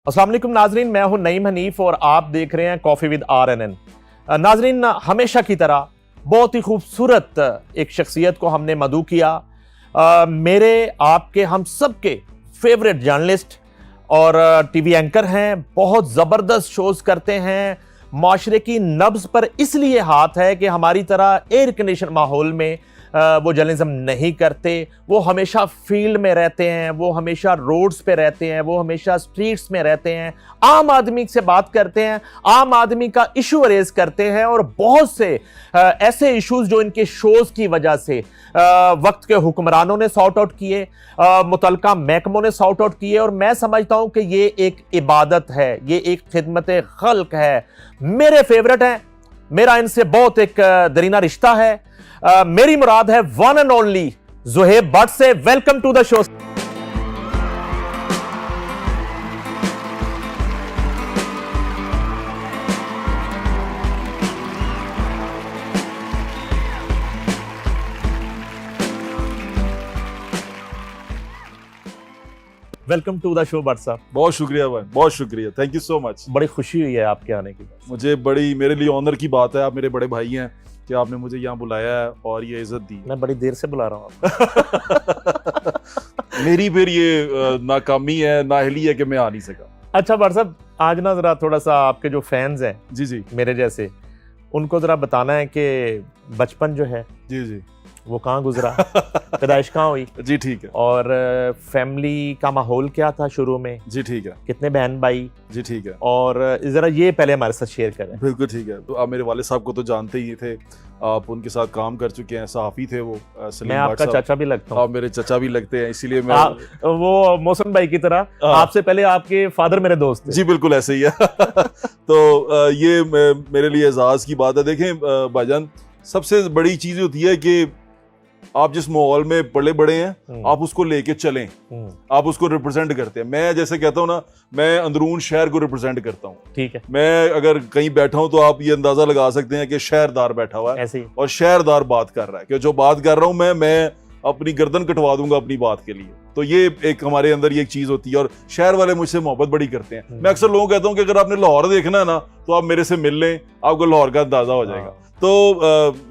अस्सलाम वालेकुम नाजरीन, मैं हूं नईम हनीफ और आप देख रहे हैं कॉफी विद RNN। नाजरीन, हमेशा की तरह बहुत ही खूबसूरत एक शख्सियत को हमने मदऊ किया। मेरे आपके हम सब के फेवरेट जर्नलिस्ट और टीवी एंकर हैं, बहुत ज़बरदस्त शोज करते हैं, माशरे की नब्ज पर इसलिए हाथ है कि हमारी तरह एयर कंडीशन माहौल में वो जर्नलिज्म नहीं करते। वो हमेशा फील्ड में रहते हैं, वो हमेशा रोड्स पे रहते हैं, वो हमेशा स्ट्रीट्स में रहते हैं, आम आदमी से बात करते हैं, आम आदमी का इशू रेज करते हैं और बहुत से ऐसे इश्यूज जो इनके शोज की वजह से वक्त के हुक्मरानों ने सॉर्ट आउट किए, मुतलका महकमों ने सॉर्ट आउट किए। और मैं समझता हूं कि ये एक इबादत है, ये एक खिदमत खल्क है। मेरे फेवरेट हैं, मेरा इनसे बहुत एक दरीना रिश्ता है। मेरी मुराद है one and only Zuhaib Bhatt से। Welcome to the show. Welcome to the show Bhatt साहब। बहुत शुक्रिया भाई, बहुत शुक्रिया, थैंक यू सो मच। बड़ी खुशी हुई है आपके आने की। मुझे मेरे लिए ऑनर की बात है, आप मेरे बड़े भाई हैं कि आपने मुझे यहाँ बुलाया है और ये इज्जत दी। मैं बड़ी देर से बुला रहा हूँ आपको। मेरी फिर ये नाकामी है, नाअहली है कि मैं आ नहीं सका। अच्छा भट्ट साहब, आज ना जरा थोड़ा सा आपके जो फैंस हैं जी जी मेरे जैसे, उनको जरा बताना है कि बचपन जो है जी जी वो कहाँ गुजरा, पैदाइश कहाँ हुई जी ठीक है और फैमिली का माहौल क्या था शुरू में, जी ठीक है कितने बहन भाई, जी ठीक है, और जरा ये पहले हमारे साथ शेयर करें। बिल्कुल ठीक है। तो आप मेरे वाले साहब को तो जानते ही थे, आप उनके साथ काम कर चुके हैं, सहाफ़ी थे वो। मैं आपका चाचा भी लगता हूँ। आप मेरे चाचा भी लगते हैं, इसीलिए मैं वो मौसम भाई की तरह आपसे पहले आपके फादर मेरे दोस्त थे। जी बिल्कुल ऐसे ही है। तो ये मेरे लिए एजाज की बात है। देखें भाईजान, सबसे बड़ी चीज़ होती है कि आप जिस माहौल में पले बड़े हैं आप उसको लेके चलें, आप उसको रिप्रेजेंट करते हैं। मैं जैसे कहता हूँ ना, मैं अंदरून शहर को रिप्रेजेंट करता हूँ। ठीक है। मैं अगर कहीं बैठा हूँ तो आप ये अंदाजा लगा सकते हैं कि शहरदार बैठा हुआ है ऐसे ही। और शहरदार बात कर रहा है कि जो बात कर रहा हूँ मैं अपनी गर्दन कटवा दूंगा अपनी बात के लिए। तो ये एक हमारे अंदर ये एक चीज होती है और शहर वाले मुझसे मोहब्बत बड़ी करते हैं। मैं अक्सर लोगों को कहता हूँ कि अगर आपने लाहौर देखना है ना तो आप मेरे से मिल लें, आपको लाहौर का अंदाजा हो जाएगा। तो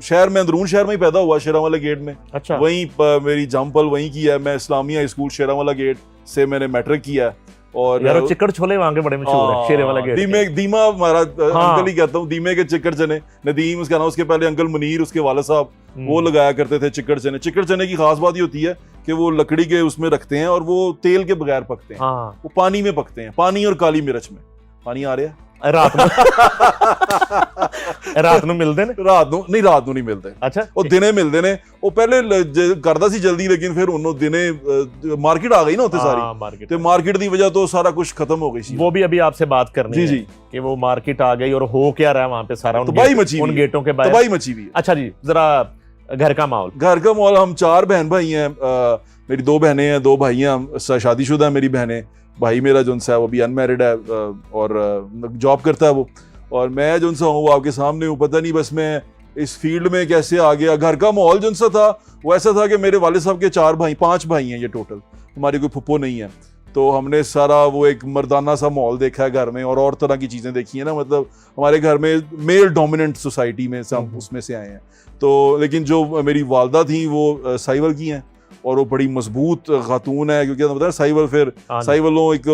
शहर में, अंदरून शहर में ही पैदा हुआ, शेरांवाला गेट में। अच्छा। वहीं मेरी जंपल वहीं की है। मैं इस्लामिया स्कूल शेरांवाला गेट से मैंने मैट्रिक किया है। और यार चिकड़ छोले वहां के बड़े मशहूर है, शेरेवाला गेट। दीमा हमारा अंकल ही कहता हूँ, दीमे के चिकड़ चने, नदीम उसका नाम। उसके पहले अंकल मुनीर, उसके वाले साहब, वो लगाया करते थे चिकड़ चने। चिकड़ चने की खास बात ये होती है कि वो लकड़ी के उसमें रखते हैं और वो तेल के बगैर पकते हैं। वो पानी में पकते हैं, पानी और काली मिर्च में। पानी आ रहा है रात में। रात ਨੂੰ ਮਿਲਦੇ ਨੇ? ਰਾਤ ਨੂੰ ਨਹੀਂ ਮਿਲਦੇ। ਅੱਛਾ, ਉਹ ਦਿਨੇ ਮਿਲਦੇ ਨੇ। ਉਹ ਪਹਿਲੇ ਕਰਦਾ ਸੀ ਜਲਦੀ, ਲੇਕਿਨ ਫਿਰ ਉਹਨੂੰ ਦਿਨੇ ਮਾਰਕੀਟ ਆ ਗਈ ਨਾ ਉੱਥੇ ਸਾਰੀ, ਤੇ ਮਾਰਕੀਟ ਦੀ वजह तो सारा कुछ खत्म हो गई थी। वो भी अभी आपसे बात करनी है कि वो मार्केट आ गई और हो क्या रहा है वहां पे सारा, उन गेटों के बाहर तबाही मची हुई है। अच्छा जी, जरा घर का माहौल। घर का माहौल, हम 4 बहन भाई हैं। मेरी 2 बहनें हैं, 2 भाई हैं, शादीशुदा है मेरी बहनें। भाई मेरा जो है वो भी अनमैरिड है और जॉब करता है वो। और मैं जो सा हूँ वो आपके सामने हूँ। पता नहीं बस मैं इस फील्ड में कैसे आ गया। घर का माहौल जो सा था वो ऐसा था कि मेरे वाले साहब के 5 भाई हैं ये टोटल, हमारी कोई फुप्पो नहीं है। तो हमने सारा वो एक मर्दाना सा माहौल देखा है घर में और तरह की चीज़ें देखी हैं ना। मतलब हमारे घर में मेल डोमिनेंट सोसाइटी में हम उसमें से आए हैं। तो लेकिन जो मेरी वालदा थी वो साहिवाल की हैं और वो बड़ी मजबूत खातून है, क्योंकि पता है साहिवाल फिर साहिवालों एक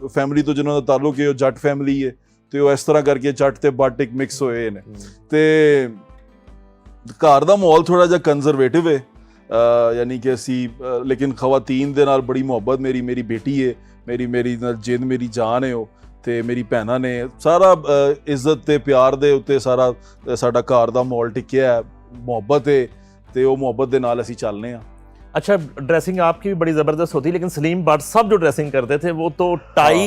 फैमिली तो जिन्होंने ताल्लुक है जट फैमिली है। तो इस तरह करके जट ते बट एक मिक्स होए ने। ते घर दा माहौल थोड़ा जिहा कंजरवेटिव है, यानी कि असी लेकिन खवातीन दे नाल बड़ी मुहब्बत। मेरी बेटी है, मेरी जिंद मेरी जान है वो, ते मेरी भैनां ने सारा इज्जत ते प्यार दे उत्ते सारा साडा घर दा माहौल टिकिया है। मुहब्बत है ते वो मुहब्बत दे नाल असी चलने आ। अच्छा, ड्रेसिंग आपकी भी बड़ी जबरदस्त होती है, लेकिन सलीम भट्ट साहब जो ड्रेसिंग करते थे वो तो टाई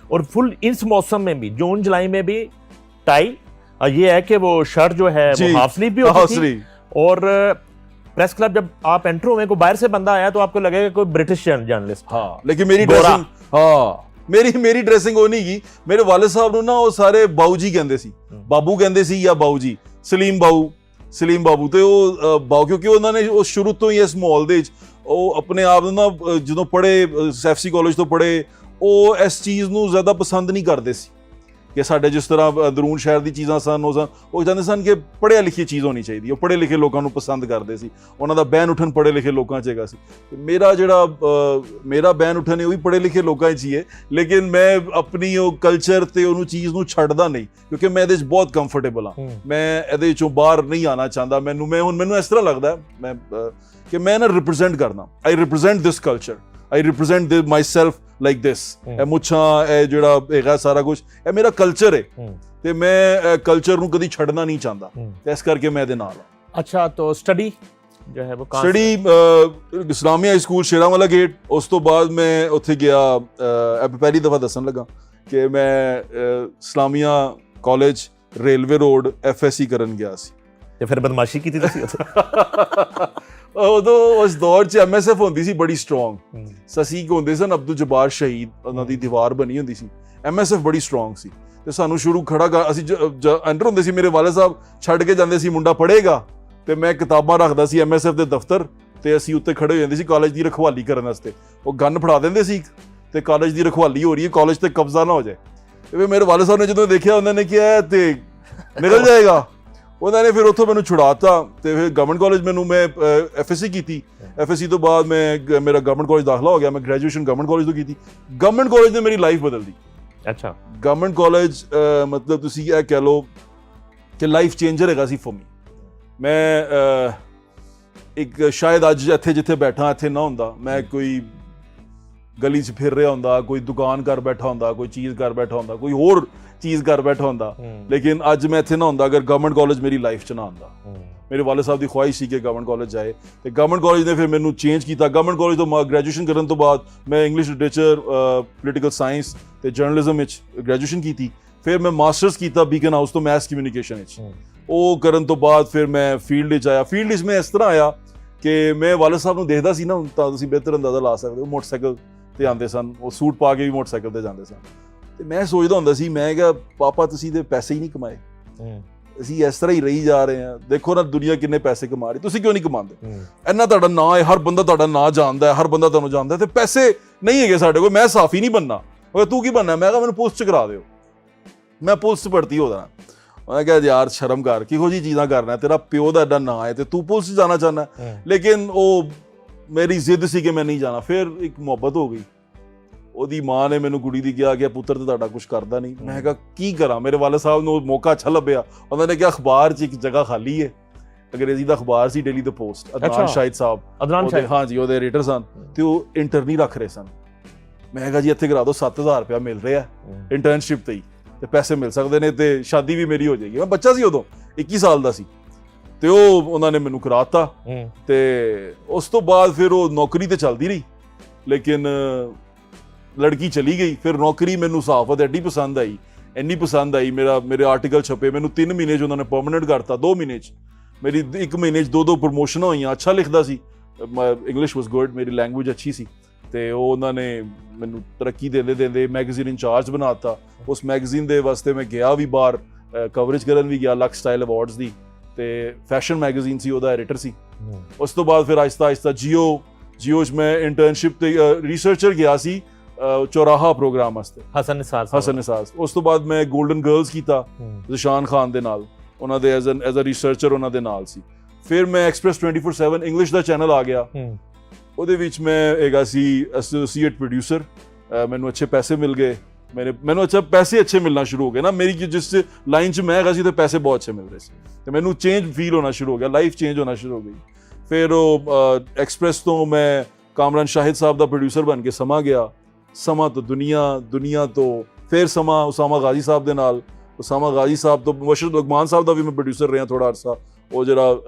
और फुल, इस मौसम में भी जून जुलाई में भी टाई। ये है कि वो शर्ट जो है वो हाफ स्लीव भी होती थी। और प्रेस क्लब जब आप एंटर हुए, को बाहर से बंदा आया तो आपको लगेगा कोई ब्रिटिश जर्नलिस्ट। हाँ, लेकिन मेरी ड्रेसिंग, मेरी ड्रेसिंग वो नहीं की। मेरे वाले साहब ने ना वो सारे बाऊ जी कहते सी, बाबू कहते सी या बाऊ जी, सलीम बाबू। तो वो बाऊ, क्योंकि उन्होंने शुरू तो ही इस माहौल दे ਉਹ ਆਪਣੇ ਆਪ ਨੂੰ ਨਾ ਜਦੋਂ ਪੜ੍ਹੇ ਐਫਸੀ ਕਾਲਜ ਤੋਂ ਪੜ੍ਹੇ ਉਹ ਇਸ ਚੀਜ਼ ਨੂੰ ਜ਼ਿਆਦਾ ਪਸੰਦ ਨਹੀਂ ਕਰਦੇ ਸੀ ਕਿ ਸਾਡੇ ਜਿਸ ਤਰ੍ਹਾਂ ਦਰੂਨ ਸ਼ਹਿਰ ਦੀ ਚੀਜ਼ਾਂ ਸਨ ਉਹ ਚਾਹੁੰਦੇ ਸਨ ਕਿ ਪੜ੍ਹਿਆ ਲਿਖੀ ਚੀਜ਼ ਹੋਣੀ ਚਾਹੀਦੀ, ਉਹ ਪੜ੍ਹੇ ਲਿਖੇ ਲੋਕਾਂ ਨੂੰ ਪਸੰਦ ਕਰਦੇ ਸੀ, ਉਹਨਾਂ ਦਾ ਬਹਿਨ ਉੱਠਣ ਪੜ੍ਹੇ ਲਿਖੇ ਲੋਕਾਂ 'ਚ ਹੈਗਾ ਸੀ। ਮੇਰਾ ਬਹਿਨ ਉੱਠਣ ਹੈ ਉਹ ਵੀ ਪੜ੍ਹੇ ਲਿਖੇ ਲੋਕਾਂ 'ਚ ਹੀ ਹੈ, ਲੇਕਿਨ ਮੈਂ ਆਪਣੀ ਉਹ ਕਲਚਰ ਤੇ ਉਹਨੂੰ ਚੀਜ਼ ਨੂੰ ਛੱਡਦਾ ਨਹੀਂ ਕਿਉਂਕਿ ਮੈਂ ਇਹਦੇ 'ਚ ਬਹੁਤ ਕੰਫਰਟੇਬਲ ਹਾਂ। ਮੈਂ ਇਹਦੇ 'ਚੋਂ ਬਾਹਰ ਨਹੀਂ ਆਉਣਾ ਚਾਹੁੰਦਾ। ਮੈਨੂੰ ਇਸ ਤਰ੍ਹਾਂ ਲੱਗਦਾ ਕਿ ਮੈਂ ਨਾ ਰਿਪਰੈਜ਼ੈਂਟ ਕਰਨਾ, I represent this culture, I represent myself like this. ਇਹ ਮੁੱਛਾਂ, ਇਹ ਜਿਹੜਾ ਹੈਗਾ ਸਾਰਾ ਕੁਝ, ਇਹ ਮੇਰਾ ਕਲਚਰ ਹੈ ਤੇ ਮੈਂ ਕਲਚਰ ਨੂੰ ਕਦੀ ਛੱਡਣਾ ਨਹੀਂ ਚਾਹੁੰਦਾ, ਤੇ ਇਸ ਕਰਕੇ ਮੈਂ ਇਹਦੇ ਨਾਲ ਹਾਂ। अच्छा, तो स्टडी जो है वो कहाँ ਸਟੱਡੀ ਇਸਲਾਮੀ ਹਾਈ ਸਕੂਲ ਸ਼ੇਰਾਂਵਾਲਾ ਗੇਟ। ਉਸ ਤੋਂ ਬਾਅਦ ਮੈਂ ਉੱਥੇ ਗਿਆ, ਪਹਿਲੀ ਦਫਾ ਦੱਸਣ ਲੱਗਾ ਕਿ ਮੈਂ Islamia college railway road FSC ਕਰਨ ਗਿਆ ਸੀ। ਤੇ ਫਿਰ ਬਦਮਾਸ਼ੀ ਕੀਤੀ ਤੁਸੀਂ ਉੱਥੇ? ਉਦੋਂ ਉਸ ਦੌਰ 'ਚ MSF ਹੁੰਦੀ ਸੀ ਬੜੀ ਸਟਰੋਂਗ। ਅਸੀਂ ਹੁੰਦੇ ਸਨ ਅਬਦੁਲ ਜਬਾਰ ਸ਼ਹੀਦ, ਉਹਨਾਂ ਦੀ ਦੀਵਾਰ ਬਣੀ ਹੁੰਦੀ ਸੀ। MSF ਬੜੀ ਸਟਰੋਂਗ ਸੀ ਤੇ ਸਾਨੂੰ ਸ਼ੁਰੂ ਖੜਾ ਕਰ, ਅਸੀਂ ਅੰਡਰ ਹੁੰਦੇ ਸੀ, ਮੇਰੇ ਵਾਲਿਦ ਸਾਹਿਬ ਛੱਡ ਕੇ ਜਾਂਦੇ ਸੀ ਮੁੰਡਾ ਪੜ੍ਹੇਗਾ ਤੇ ਮੈਂ ਕਿਤਾਬਾਂ ਰੱਖਦਾ ਸੀ MSF ਦੇ ਦਫ਼ਤਰ ਤੇ ਅਸੀਂ ਉੱਤੇ ਖੜੇ ਹੋ ਜਾਂਦੇ ਸੀ ਕਾਲਜ ਦੀ ਰਖਵਾਲੀ ਕਰਨ ਵਾਸਤੇ। ਉਹ ਗਨ ਫੜਾ ਦਿੰਦੇ ਸੀ ਤੇ ਕਾਲਜ ਦੀ ਰਖਵਾਲੀ ਹੋ ਰਹੀ ਹੈ, ਕਾਲਜ ਤੇ ਕਬਜ਼ਾ ਨਾ ਹੋ ਜਾਏ। ਤੇ ਫਿਰ ਮੇਰੇ ਵਾਲਿਦ ਸਾਹਿਬ ਨੇ ਜਦੋਂ ਦੇਖਿਆ, ਉਹਨਾਂ ਨੇ ਕਿਹਾ ਤੇ ਨਿਕਲ ਜਾਏਗਾ। ਉਹਨਾਂ ਨੇ ਫਿਰ ਉੱਥੋਂ ਮੈਨੂੰ ਛੁਡਾਤਾ ਤੇ ਫਿਰ ਗਵਰਨਮੈਂਟ ਕਾਲਜ ਮੈਂ FSC ਕੀਤੀ। FSC ਤੋਂ ਬਾਅਦ ਮੇਰਾ ਗਵਰਨਮੈਂਟ ਕਾਲਜ ਦਾਖਲਾ ਹੋ ਗਿਆ। ਮੈਂ ਗ੍ਰੈਜੂਏਸ਼ਨ ਗਵਰਨਮੈਂਟ ਕਾਲਜ ਤੋਂ ਕੀਤੀ। ਗਵਰਨਮੈਂਟ ਕਾਲਜ ਨੇ ਮੇਰੀ ਲਾਈਫ ਬਦਲਦੀ। ਅੱਛਾ, ਗਵਰਨਮੈਂਟ ਕਾਲਜ ਮਤਲਬ ਤੁਸੀਂ ਇਹ ਕਹਿ ਲਓ ਕਿ ਲਾਈਫ ਚੇਂਜਰ ਹੈਗਾ ਸੀ ਫॉर ਮੀ। ਮੈਂ ਇੱਕ ਸ਼ਾਇਦ ਅੱਜ ਇੱਥੇ ਜਿੱਥੇ ਬੈਠਾ ਇੱਥੇ ਨਾ ਹੁੰਦਾ, ਮੈਂ ਕੋਈ ਗਲੀ 'ਚ ਫਿਰ ਰਿਹਾ ਹੁੰਦਾ, ਕੋਈ ਦੁਕਾਨ ਕਰ ਬੈਠਾ ਹੁੰਦਾ, ਕੋਈ ਚੀਜ਼ ਕਰ ਬੈਠਾ ਹੁੰਦਾ, ਕੋਈ ਹੋਰ ਚੀਜ਼ ਕਰ ਬੈਠਾ ਹੁੰਦਾ, ਲੇਕਿਨ ਅੱਜ ਮੈਂ ਇੱਥੇ ਨਾ ਹੁੰਦਾ ਅਗਰ ਗਵਰਨਮੈਂਟ ਕਾਲਜ ਮੇਰੀ ਲਾਈਫ 'ਚ ਨਾ ਆਉਂਦਾ। ਮੇਰੇ ਵਾਲਿਦ ਸਾਹਿਬ ਦੀ ਖੁਆਇਸ਼ ਸੀ ਕਿ ਗਵਰਨਮੈਂਟ ਕਾਲਜ ਜਾਏ ਤੇ ਗਵਰਨਮੈਂਟ ਕਾਲਜ ਨੇ ਫਿਰ ਮੈਨੂੰ ਚੇਂਜ ਕੀਤਾ। ਗਵਰਨਮੈਂਟ ਕਾਲਜ ਤੋਂ ਗ੍ਰੈਜੂਏਸ਼ਨ ਕਰਨ ਤੋਂ ਬਾਅਦ ਮੈਂ ਇੰਗਲਿਸ਼ ਲਿਟਰੇਚਰ, ਪੋਲੀਟੀਕਲ ਸਾਇੰਸ ਤੇ ਜਰਨਲਿਜ਼ਮ ਵਿੱਚ ਗ੍ਰੈਜੂਏਸ਼ਨ ਕੀਤੀ। ਫਿਰ ਮੈਂ ਮਾਸਟਰਸ ਕੀਤਾ ਬੀਕਨ ਹਾਊਸ ਤੋਂ ਮੈਸ ਕਮਿਊਨੀਕੇਸ਼ਨ ਵਿੱਚ। ਉਹ ਕਰਨ ਤੋਂ ਬਾਅਦ ਫਿਰ ਮੈਂ ਫੀਲਡ ਵਿੱਚ ਆਇਆ। ਫੀਲਡ ਵਿੱਚ ਮੈਂ ਇਸ ਤਰ੍ਹਾਂ ਆਇਆ ਕਿ ਮੈਂ ਵਾਲਿਦ ਸਾਹਿਬ ਨੂੰ ਦੇਖਦਾ ਸੀ ਨਾ, ਤਾਂ ਤੁਸੀਂ ਬਿਹਤਰ ਅੰਦਾਜ਼ਾ ਲਾ ਸਕਦੇ ਹੋ, ਮੋਟਰਸਾਈਕਲ ਤੇ ਆਉਂਦੇ ਸਨ, ਉਹ ਸੂਟ ਪਾ ਕੇ ਵੀ ਮੋਟਰਸਾਈਕਲ ਤੇ ਜਾਂਦੇ ਸਨ। ਤੇ ਮੈਂ ਸੋਚਦਾ ਹੁੰਦਾ ਸੀ, ਮੈਂ ਕਿਹਾ ਪਾਪਾ ਤੁਸੀਂ ਤੇ ਪੈਸੇ ਹੀ ਨਹੀਂ ਕਮਾਏ, ਅਸੀਂ ਇਸ ਤਰ੍ਹਾਂ ਹੀ ਰਹੀ ਜਾ ਰਹੇ ਹਾਂ, ਦੇਖੋ ਨਾ ਦੁਨੀਆ ਕਿੰਨੇ ਪੈਸੇ ਕਮਾ ਰਹੀ, ਤੁਸੀਂ ਕਿਉਂ ਨਹੀਂ ਕਮਾਉਂਦੇ? ਇੰਨਾ ਤੁਹਾਡਾ ਨਾਂ ਹੈ, ਹਰ ਬੰਦਾ ਤੁਹਾਡਾ ਨਾਂ ਜਾਣਦਾ ਹੈ, ਹਰ ਬੰਦਾ ਤੁਹਾਨੂੰ ਜਾਣਦਾ, ਤੇ ਪੈਸੇ ਨਹੀਂ ਹੈਗੇ ਸਾਡੇ ਕੋਲ, ਮੈਂ ਸਾਫੀ ਨਹੀਂ ਬਣਨਾ। ਉਹ ਤੂੰ ਕੀ ਬਣਨਾ? ਮੈਂ ਕਿਹਾ ਮੈਨੂੰ ਪੁਲਿਸ 'ਚ ਕਰਾ ਦਿਓ, ਮੈਂ ਪੁਲਿਸ 'ਚ ਭਰਤੀ ਹੋ ਜਾਣਾ। ਮੈਂ ਕਿਹਾ ਯਾਰ ਸ਼ਰਮ ਕਰ, ਕਿਹੋ ਜਿਹੀ ਚੀਜ਼ਾਂ ਕਰਨਾ, ਤੇਰਾ ਪਿਓ ਦਾ ਐਡਾ ਨਾਂ ਹੈ ਤੇ ਤੂੰ ਪੁਲਿਸ 'ਚ ਜਾਣਾ ਚਾਹੁੰਦਾ। ਲੇਕਿਨ ਉਹ ਮੇਰੀ ਜ਼ਿੱਦ ਸੀ ਕਿ ਮੈਂ ਨਹੀਂ ਜਾਣਾ। ਫਿਰ ਇੱਕ ਮੁਹੱਬਤ ਹੋ ਗਈ। ਉਹਦੀ ਮਾਂ ਨੇ ਮੈਨੂੰ ਕੁੜੀ ਦੀ ਕਿਹਾ ਕਿ ਪੁੱਤਰ ਤੇ ਤੁਹਾਡਾ ਕੁਝ ਕਰਦਾ ਨਹੀਂ। ਮੈਂ ਕਿਹਾ ਕੀ ਕਰਾਂ? ਮੇਰੇ ਵਾਲਿਦ ਸਾਹਿਬ ਨੂੰ ਮੌਕਾ ਅੱਛਾ ਲੱਭਿਆ। ਉਹਨਾਂ ਨੇ ਕਿਹਾ ਅਖਬਾਰ 'ਚ ਇੱਕ ਜਗ੍ਹਾ ਖਾਲੀ ਹੈ, ਅੰਗਰੇਜ਼ੀ ਦਾ ਅਖਬਾਰ ਸੀ ਡੇਲੀ ਦ ਪੋਸਟ। ਅਦਨਾਨ ਸ਼ਾਹਿਦ ਸਾਹਿਬ, ਹਾਂਜੀ ਉਹਦੇ ਐਡੀਟਰ ਸਨ ਤੇ ਉਹ ਇੰਟਰਨੀ ਰੱਖ ਰਹੇ ਸਨ। ਮੈਂ ਕਿਹਾ ਜੀ ਇੱਥੇ ਕਰਾ ਦਿਓ, 7000 ਰੁਪਇਆ ਮਿਲ ਰਿਹਾ ਇੰਟਰਨਸ਼ਿਪ ਤੇ ਹੀ, ਤੇ ਪੈਸੇ ਮਿਲ ਸਕਦੇ ਨੇ ਤੇ ਸ਼ਾਦੀ ਵੀ ਮੇਰੀ ਹੋ ਜਾਏਗੀ। ਮੈਂ ਬੱਚਾ ਸੀ ਉਦੋਂ, 21 ਸਾਲ ਦਾ ਸੀ, ਤੇ ਉਹ ਉਹਨਾਂ ਨੇ ਮੈਨੂੰ ਕਰਾਤਾ। ਤੇ ਉਸ ਤੋਂ ਬਾਅਦ ਫਿਰ ਉਹ ਨੌਕਰੀ ਤੇ ਚੱਲਦੀ ਰਹੀ, ਲੇਕਿਨ ਲੜਕੀ ਚਲੀ ਗਈ। ਫਿਰ ਨੌਕਰੀ ਮੈਨੂੰ ਸਹਾਫਤ ਐਡੀ ਪਸੰਦ ਆਈ, ਇੰਨੀ ਪਸੰਦ ਆਈ, ਮੇਰੇ ਆਰਟੀਕਲ ਛਪੇ, ਮੈਨੂੰ 3 ਮਹੀਨੇ 'ਚ ਉਹਨਾਂ ਨੇ ਪਰਮਾਨੈਂਟ ਕਰਤਾ। 2 ਮਹੀਨੇ 'ਚ ਮੇਰੀ 1 ਮਹੀਨੇ 'ਚ 2 ਪ੍ਰਮੋਸ਼ਨਾਂ ਹੋਈਆਂ। ਅੱਛਾ ਲਿਖਦਾ ਸੀ, ਇੰਗਲਿਸ਼ ਵਾਸ ਗੁੱਡ, ਮੇਰੀ ਲੈਂਗੁਏਜ ਅੱਛੀ ਸੀ, ਤੇ ਉਹ ਉਹਨਾਂ ਨੇ ਮੈਨੂੰ ਤਰੱਕੀ ਦਿੰਦੇ ਮੈਗਜ਼ੀਨ ਇੰਚਾਰਜ ਬਣਾਤਾ। ਉਸ ਮੈਗਜ਼ੀਨ ਦੇ ਵਾਸਤੇ ਮੈਂ ਗਿਆ ਵੀ ਬਾਹਰ, ਕਵਰੇਜ ਕਰਨ ਵੀ ਗਿਆ ਲਕਸ ਸਟਾਈਲ ਅਵਾਰਡਸ ਦੀ, ਤੇ ਫੈਸ਼ਨ ਮੈਗਜ਼ੀਨ ਸੀ, ਉਹਦਾ ਐਡੀਟਰ ਸੀ। ਉਸ ਤੋਂ ਬਾਅਦ ਫਿਰ ਆਹਿਸਤਾ ਜੀਓ 'ਚ ਮੈਂ ਇੰਟਰਨਸ਼ਿਪ ਤੇ ਰਿਸਰਚਰ ਗਿਆ ਸੀ, ਚੌਰਾਹਾ ਪ੍ਰੋਗਰਾਮ ਵਾਸਤੇ, ਹਸਨ ਨਿਸਾਰ। ਉਸ ਤੋਂ ਬਾਅਦ ਮੈਂ ਗੋਲਡਨ ਗਰਲਸ ਕੀਤਾ ਜ਼ਸ਼ਾਨ ਖਾਨ ਦੇ ਨਾਲ, ਉਹਨਾਂ ਦੇ ਐਜ਼ ਅ ਰਿਸਰਚਰ ਉਹਨਾਂ ਦੇ ਨਾਲ ਸੀ। ਫਿਰ ਮੈਂ ਐਕਸਪ੍ਰੈਸ 24/7 ਇੰਗਲਿਸ਼ ਦਾ ਚੈਨਲ ਆ ਗਿਆ, ਉਹਦੇ ਵਿੱਚ ਮੈਂ ਹੈਗਾ ਸੀ ਐਸੋਸੀਏਟ ਪ੍ਰੋਡਿਊਸਰ। ਮੈਨੂੰ ਅੱਛੇ ਪੈਸੇ ਮਿਲ ਗਏ, ਮੈਨੂੰ ਪੈਸੇ ਅੱਛੇ ਮਿਲਣਾ ਸ਼ੁਰੂ ਹੋ ਗਏ ਨਾ, ਮੇਰੀ ਜਿਸ ਲਾਈਨ 'ਚ ਮੈਂ ਹੈਗਾ ਸੀ ਤੇ ਪੈਸੇ ਬਹੁਤ ਅੱਛੇ ਮਿਲ ਰਹੇ ਸੀ, ਤੇ ਮੈਨੂੰ ਚੇਂਜ ਫੀਲ ਹੋਣਾ ਸ਼ੁਰੂ ਹੋ ਗਿਆ, ਲਾਈਫ ਚੇਂਜ ਹੋਣਾ ਸ਼ੁਰੂ ਹੋ ਗਈ। ਫਿਰ ਉਹ ਐਕਸਪ੍ਰੈਸ ਤੋਂ ਮੈਂ ਕਾਮਰਾਨ ਸ਼ਾਹਿਦ ਸਾਹਿਬ ਦਾ ਪ੍ਰੋਡਿਊਸਰ ਬਣ ਕੇ ਸਮਾਂ ਗਿਆ, ਸਮਾਂ ਤੋਂ ਦੁਨੀਆ ਤੋਂ ਫਿਰ ਸਮਾਂ ਉਸਾਮਾ ਗਾਜ਼ੀ ਸਾਹਿਬ ਦੇ ਨਾਲ, ਉਸਾਮਾ ਗਾਜ਼ੀ ਸਾਹਿਬ ਤੋਂ ਮੁਰਸ਼ਦ ਲੁਕਮਾਨ ਸਾਹਿਬ ਦਾ ਵੀ ਮੈਂ ਪ੍ਰੋਡਿਊਸਰ ਰਿਹਾ ਥੋੜਾ ਅਰਸਾ। ਉਹ ਜਿਹੜਾ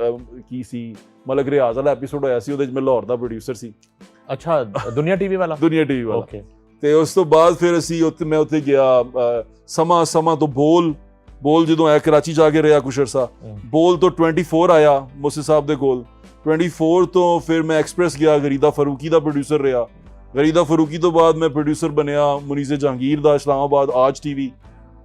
ਕੀ ਸੀ ਮਲਕ ਰਿਆਜ਼ ਵਾਲਾ ਐਪੀਸੋਡ ਹੋਇਆ ਸੀ, ਉਹਦੇ 'ਚ ਮੈਂ ਲਾਹੌਰ ਦਾ ਪ੍ਰੋਡਿਊਸਰ ਸੀ। ਅੱਛਾ, ਦੁਨੀਆ ਟੀਵੀ ਵਾਲਾ? ਦੁਨੀਆ ਟੀਵੀ ਵਾਲਾ। ਓਕੇ। ਤੇ ਉਸ ਤੋਂ ਬਾਅਦ ਫਿਰ ਮੈਂ ਉੱਥੇ ਗਿਆ, ਸਮਾਂ ਤੋਂ ਬੋਲ ਜਦੋਂ ਆਇਆ, ਕਰਾਚੀ ਜਾ ਕੇ ਰਿਹਾ ਕੁਛ ਅਰਸਾ। ਬੋਲ ਤੋਂ 24 ਆਇਆ ਮੋਸੇ ਸਾਹਿਬ ਦੇ ਕੋਲ। 24 ਤੋਂ ਫਿਰ ਮੈਂ ਐਕਸਪ੍ਰੈਸ ਗਿਆ, ਗਰੀਦਾ ਫਰੂਕੀ ਦਾ ਪ੍ਰੋਡਿਊਸਰ ਰਿਹਾ। ਗਰੀਦਾ ਫਰੂਕੀ ਤੋਂ ਬਾਅਦ ਮੈਂ ਪ੍ਰੋਡਿਊਸਰ ਬਣਿਆ ਮੁਨੀਜ਼ੇ ਜਹਾਂਗੀਰ ਦਾ ਇਸਲਾਮਾਬਾਦ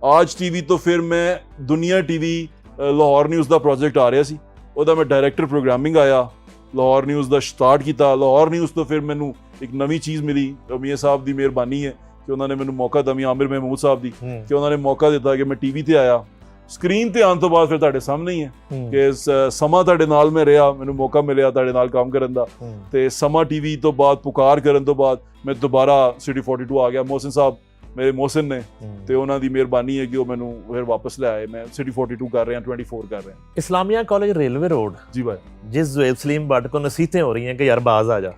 ਆਜ ਟੀਵੀ ਤੋਂ ਫਿਰ ਮੈਂ ਦੁਨੀਆ ਟੀਵੀ ਲਾਹੌਰ ਨਿਊਜ਼ ਦਾ ਪ੍ਰੋਜੈਕਟ ਆ ਰਿਹਾ ਸੀ, ਉਹਦਾ ਮੈਂ ਡਾਇਰੈਕਟਰ ਪ੍ਰੋਗਰਾਮਿੰਗ ਆਇਆ, ਲਾਹੌਰ ਨਿਊਜ਼ ਦਾ ਸਟਾਰਟ ਕੀਤਾ। ਲਾਹੌਰ ਨਿਊਜ਼ ਤੋਂ ਫਿਰ ਮੈਨੂੰ ਇੱਕ ਨਵੀਂ ਚੀਜ਼ ਮਿਲੀ, ਮੀਆਂ ਸਾਹਿਬ ਦੀ ਮਿਹਰਬਾਨੀ ਹੈ ਕਿ ਉਹਨਾਂ ਨੇ ਮੈਨੂੰ ਮੌਕਾ ਦਿੱਤਾ, ਆਮਿਰ ਮਹਿਮੂਦ ਸਾਹਿਬ ਦੀ, ਕਿ ਉਹਨਾਂ ਨੇ ਮੌਕਾ ਦਿੱਤਾ ਕਿ ਮੈਂ ਟੀਵੀ ਤੇ ਆਇਆ, ਸਕਰੀਨ ਤੇ ਆਉਣ ਤੋਂ ਬਾਅਦ ਫਿਰ ਤੁਹਾਡੇ ਸਾਹਮਣੇ ਹੀ ਹੈ ਕਿ ਸਮਾਂ ਤੁਹਾਡੇ ਨਾਲ ਮੈਂ ਰਿਹਾ, ਮੈਨੂੰ ਮੌਕਾ ਮਿਲਿਆ ਤੁਹਾਡੇ ਨਾਲ ਕੰਮ ਕਰਨ ਦਾ, ਤੇ ਸਮਾਂ ਟੀਵੀ ਤੋਂ ਬਾਅਦ ਪੁਕਾਰ ਕਰਨ ਤੋਂ ਬਾਅਦ ਮੈਂ ਦੁਬਾਰਾ ਸਿਟੀ 42 ਆ ਗਿਆ। ਮੋਹਸਿਨ ਸਾਹਿਬ ਮੇਰੇ ਮੋਹਸਿਨ ਨੇ, ਤੇ ਉਹਨਾਂ ਦੀ ਮਿਹਰਬਾਨੀ ਹੈ ਕਿ ਉਹ ਮੈਨੂੰ ਫਿਰ ਵਾਪਸ ਲੈ ਆਏ। ਮੈਂ ਸਿਟੀ 42 कर रहे हैं, 24 कर रहे हैं। इस्लामिया कॉलेज रेलवे रोड, जी भाई, जिस ज़ुएब सलीम भट्ट को नसीहतें हो रही हैं कि यार बाज आ जा,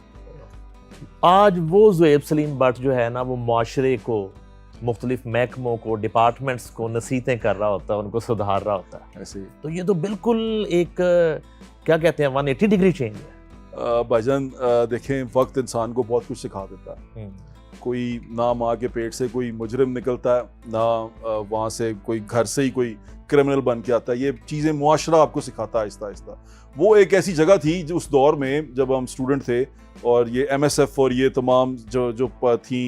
आज वो ज़ुएब सलीम भट्ट जो है ना वो मुआशरे को, मुख्तलिफ महकमों को, डिपार्टमेंट्स को नसीहतें कर रहा होता है, उनको सुधार रहा होता है। ऐसे ही तो ये तो बिल्कुल एक क्या कहते हैं 180 डिग्री चेंज है। भाईजान देखें, वक्त इंसान को बहुत कुछ सिखा देता है। कोई ना माँ के पेट से कोई मुजरिम निकलता है, ना वहाँ से कोई घर से ही कोई क्रिमिनल बन के आता है। ये चीज़ें मुआशरा आपको सिखाता है आहिस्ता आहिस्ता। वो एक ऐसी जगह थी जो उस दौर में जब हम स्टूडेंट थे, और ये MSF और ये तमाम जो थी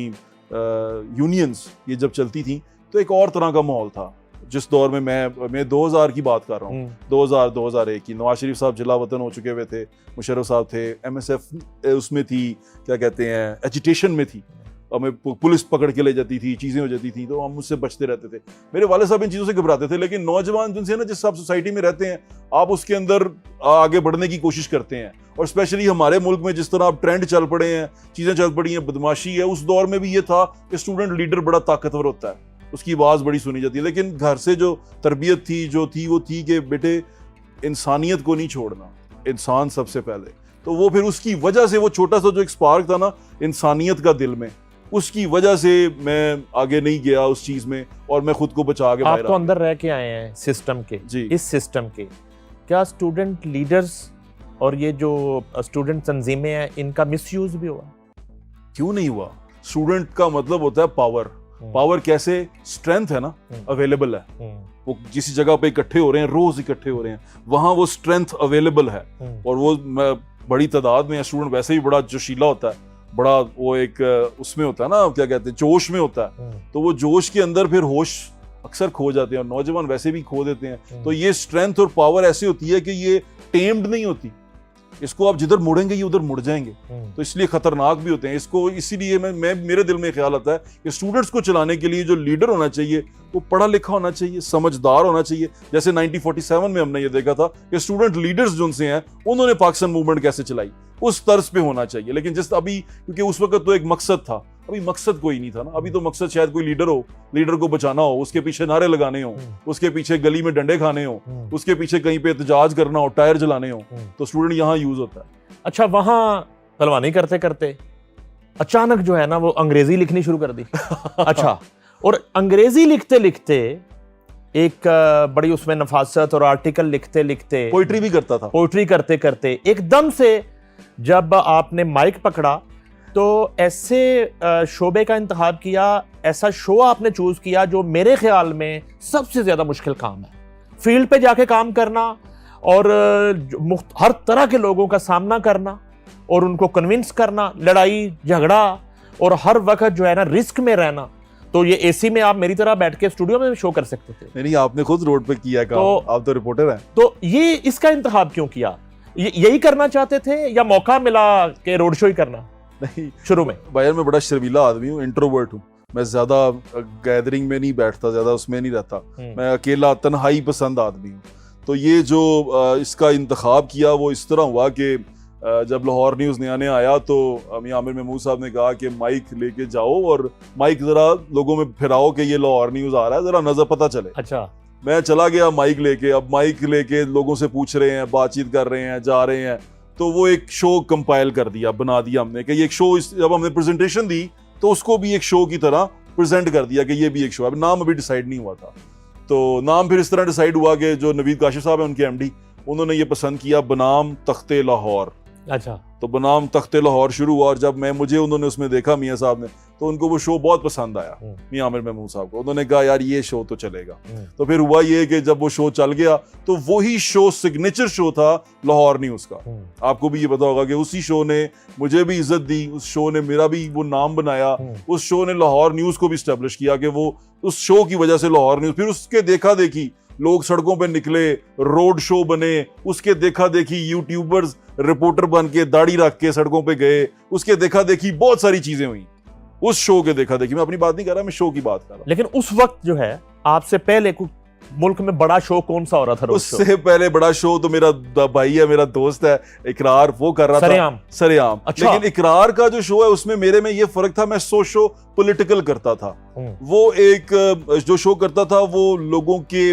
यूनियंस ये जब चलती थी, तो एक और तरह का माहौल था। जिस दौर में मैं 2000 की बात कर रहा हूँ, 2001 की, नवाज शरीफ साहब जिला वतन हो चुके हुए थे, मुशर्रफ साहब थे, MSF उसमें थी, क्या कहते हैं, एजिटेशन में थी, हमें पुलिस पकड़ के ले जाती थी, चीज़ें हो जाती थी, तो हम उससे बचते रहते थे। मेरे वाले साहब इन चीज़ों से घबराते थे, लेकिन नौजवान जिनसे ना, जिस आप सोसाइटी में रहते हैं, आप उसके अंदर आगे बढ़ने की कोशिश करते हैं। और स्पेशली हमारे मुल्क में जिस तरह आप ट्रेंड चल पड़े हैं, चीज़ें चल पड़ी हैं, बदमाशी है, उस दौर में भी ये था कि स्टूडेंट लीडर बड़ा ताकतवर होता है, उसकी आवाज़ बड़ी सुनी जाती है। लेकिन घर से जो तरबियत थी, जो थी वो थी कि बेटे इंसानियत को नहीं छोड़ना, इंसान सबसे पहले। तो वो फिर उसकी वजह से वो छोटा सा जो एक स्पार्क था ना इंसानियत का दिल में, उसकी वजह से मैं आगे नहीं गया उस चीज़ में, और मैं खुद को बचा के बाहर आप तो अंदर रह के आए हैं सिस्टम के जी। इस सिस्टम के, क्या स्टूडेंट लीडर्स और ये जो स्टूडेंट तंजीमें हैं इनका मिसयूज भी हुआ? क्यों नहीं हुआ? स्टूडेंट का मतलब होता है पावर। पावर कैसे? स्ट्रेंथ है ना, अवेलेबल है। वो किसी जगह पे इकट्ठे हो रहे हैं, रोज इकट्ठे हो रहे हैं, वहां वो स्ट्रेंथ अवेलेबल है, और वो बड़ी तादाद में है। स्टूडेंट वैसे ही बड़ा जोशीला होता है, बड़ा वो एक उसमें होता है ना, क्या कहते हैं, जोश में होता है। तो वो जोश के अंदर फिर होश अक्सर खो जाते हैं, और नौजवान वैसे भी खो देते हैं। तो ये स्ट्रेंथ और पावर ऐसी होती है कि ये टेम्ड नहीं होती, इसको आप जिधर मुड़ेंगे ये उधर मुड़ जाएंगे, तो इसलिए खतरनाक भी होते हैं इसको। इसीलिए मैं मेरे दिल में ख्याल आता है कि स्टूडेंट्स को चलाने के लिए जो लीडर होना चाहिए वो पढ़ा लिखा होना चाहिए, समझदार होना चाहिए। जैसे 1947 में हमने ये देखा था कि स्टूडेंट लीडर्स जो उनसे हैं उन्होंने पाकिस्तान मूवमेंट कैसे चलाई, उस तर्ज पे होना चाहिए। लेकिन जिस अभी, क्योंकि उस वक्त तो एक मकसद था, अभी मकसद कोई नहीं था ना। अभी तो मकसद शायद कोई लीडर हो, लीडर को बचाना हो, उसके पीछे नारे लगाने हो, उसके पीछे गली में डंडे खाने हो, उसके पीछे कहीं पे एहतजाज करना हो, टायर जलाने हो, तो स्टूडेंट यहाँ यूज होता है। अच्छा, वहां पहलवानी करते करते अचानक जो है ना वो अंग्रेजी लिखनी शुरू कर दी। अच्छा, और अंग्रेजी लिखते लिखते एक बड़ी उसमें नफासत और आर्टिकल लिखते लिखते पोइट्री भी करता था। पोइट्री करते करते एकदम से जब आपने माइक पकड़ा तो ऐसे शोबे का इंतखाब किया, ऐसा शो आपने चूज किया जो मेरे ख्याल में सबसे ज्यादा मुश्किल काम है। फील्ड पे जाके काम करना और हर तरह के लोगों का सामना करना और उनको कन्विंस करना, लड़ाई झगड़ा, और हर वक्त जो है ना रिस्क में रहना। तो ये एसी में आप मेरी तरह बैठ के स्टूडियो में शो कर सकते थे। नहीं, आपने खुद रोड पे किया काम, तो आप तो रिपोर्टर हैं। तो ये इसका इंतखाब क्यों किया? यही करना चाहते थे या मौका मिला कि रोड शो ही करना? नहीं, शुरू में भाईजान मैं बड़ा शर्मीला आदमी हूँ, इंट्रोवर्ट हूँ, मैं ज्यादा गैदरिंग में नहीं बैठता, ज्यादा उसमें नहीं रहता, मैं अकेला तन्हाई पसंद आदमी हूँ। तो ये जो इसका इंतखाब किया वो इस तरह हुआ कि जब लाहौर न्यूज़ नया नया आया तो आमिर महमूद साहब ने कहा कि माइक लेके जाओ और माइक जरा लोगों में फिराओ कि ये लाहौर न्यूज़ आ रहा है, जरा नजर पता चले। अच्छा, मैं चला गया माइक लेके। अब माइक लेके लोगों से पूछ रहे हैं, बातचीत कर रहे हैं, जा रहे हैं, तो वो एक शो कंपाइल कर दिया, बना दिया हमने कि ये एक शो। जब हमने प्रेजेंटेशन दी तो उसको भी एक शो की तरह प्रेजेंट कर दिया कि ये भी एक शो है। अब नाम अभी डिसाइड नहीं हुआ था, तो नाम फिर इस तरह डिसाइड हुआ कि जो नवीद काशिफ साहब है उनके MD, उन्होंने ये पसंद किया बनाम तख्ते लाहौर। अच्छा, तो बनाम तख्ते लाहौर शुरू हुआ, और जब मुझे उन्होंने उसमें देखा मियाँ साहब ने, तो उनको वो शो बहुत पसंद आया, मियाँ आमिर महमूद साहब को। उन्होंने कहा यार ये शो तो चलेगा। तो फिर हुआ ये कि जब वो शो चल गया तो वही शो सिग्नेचर शो था लाहौर न्यूज़ का। आपको भी ये पता होगा कि उसी शो ने मुझे भी इज्जत दी, उस शो ने मेरा भी वो नाम बनाया, उस शो ने लाहौर न्यूज़ को भी स्टैब्लिश किया कि वो उस शो की वजह से लाहौर न्यूज़। फिर उसके देखा देखी लोग सड़कों पे निकले, रोड शो बने, उसके देखा देखी यूट्यूबर्स रिपोर्टर बन के दाढ़ी रख के सड़कों पे गए, उसके देखा देखी बहुत सारी चीजें हुई। उस शो के देखा देखी, मैं अपनी बात नहीं कर रहा, मैं शो की बात कर रहा हूँ। लेकिन उस वक्त जो है आपसे पहले कुछ मुल्क में बड़ा शो कौन सा हो रहा था? रोज शो उससे पहले बड़ा शो तो मेरा भाई है, मेरा दोस्त है इकरार, वो कर रहा सरेआम। था सरेआम। अच्छा। लेकिन इकरार का जो शो है उसमें मेरे में ये फर्क था, मैं सोशो पॉलिटिकल करता था। वो एक जो शो करता था वो लोगों के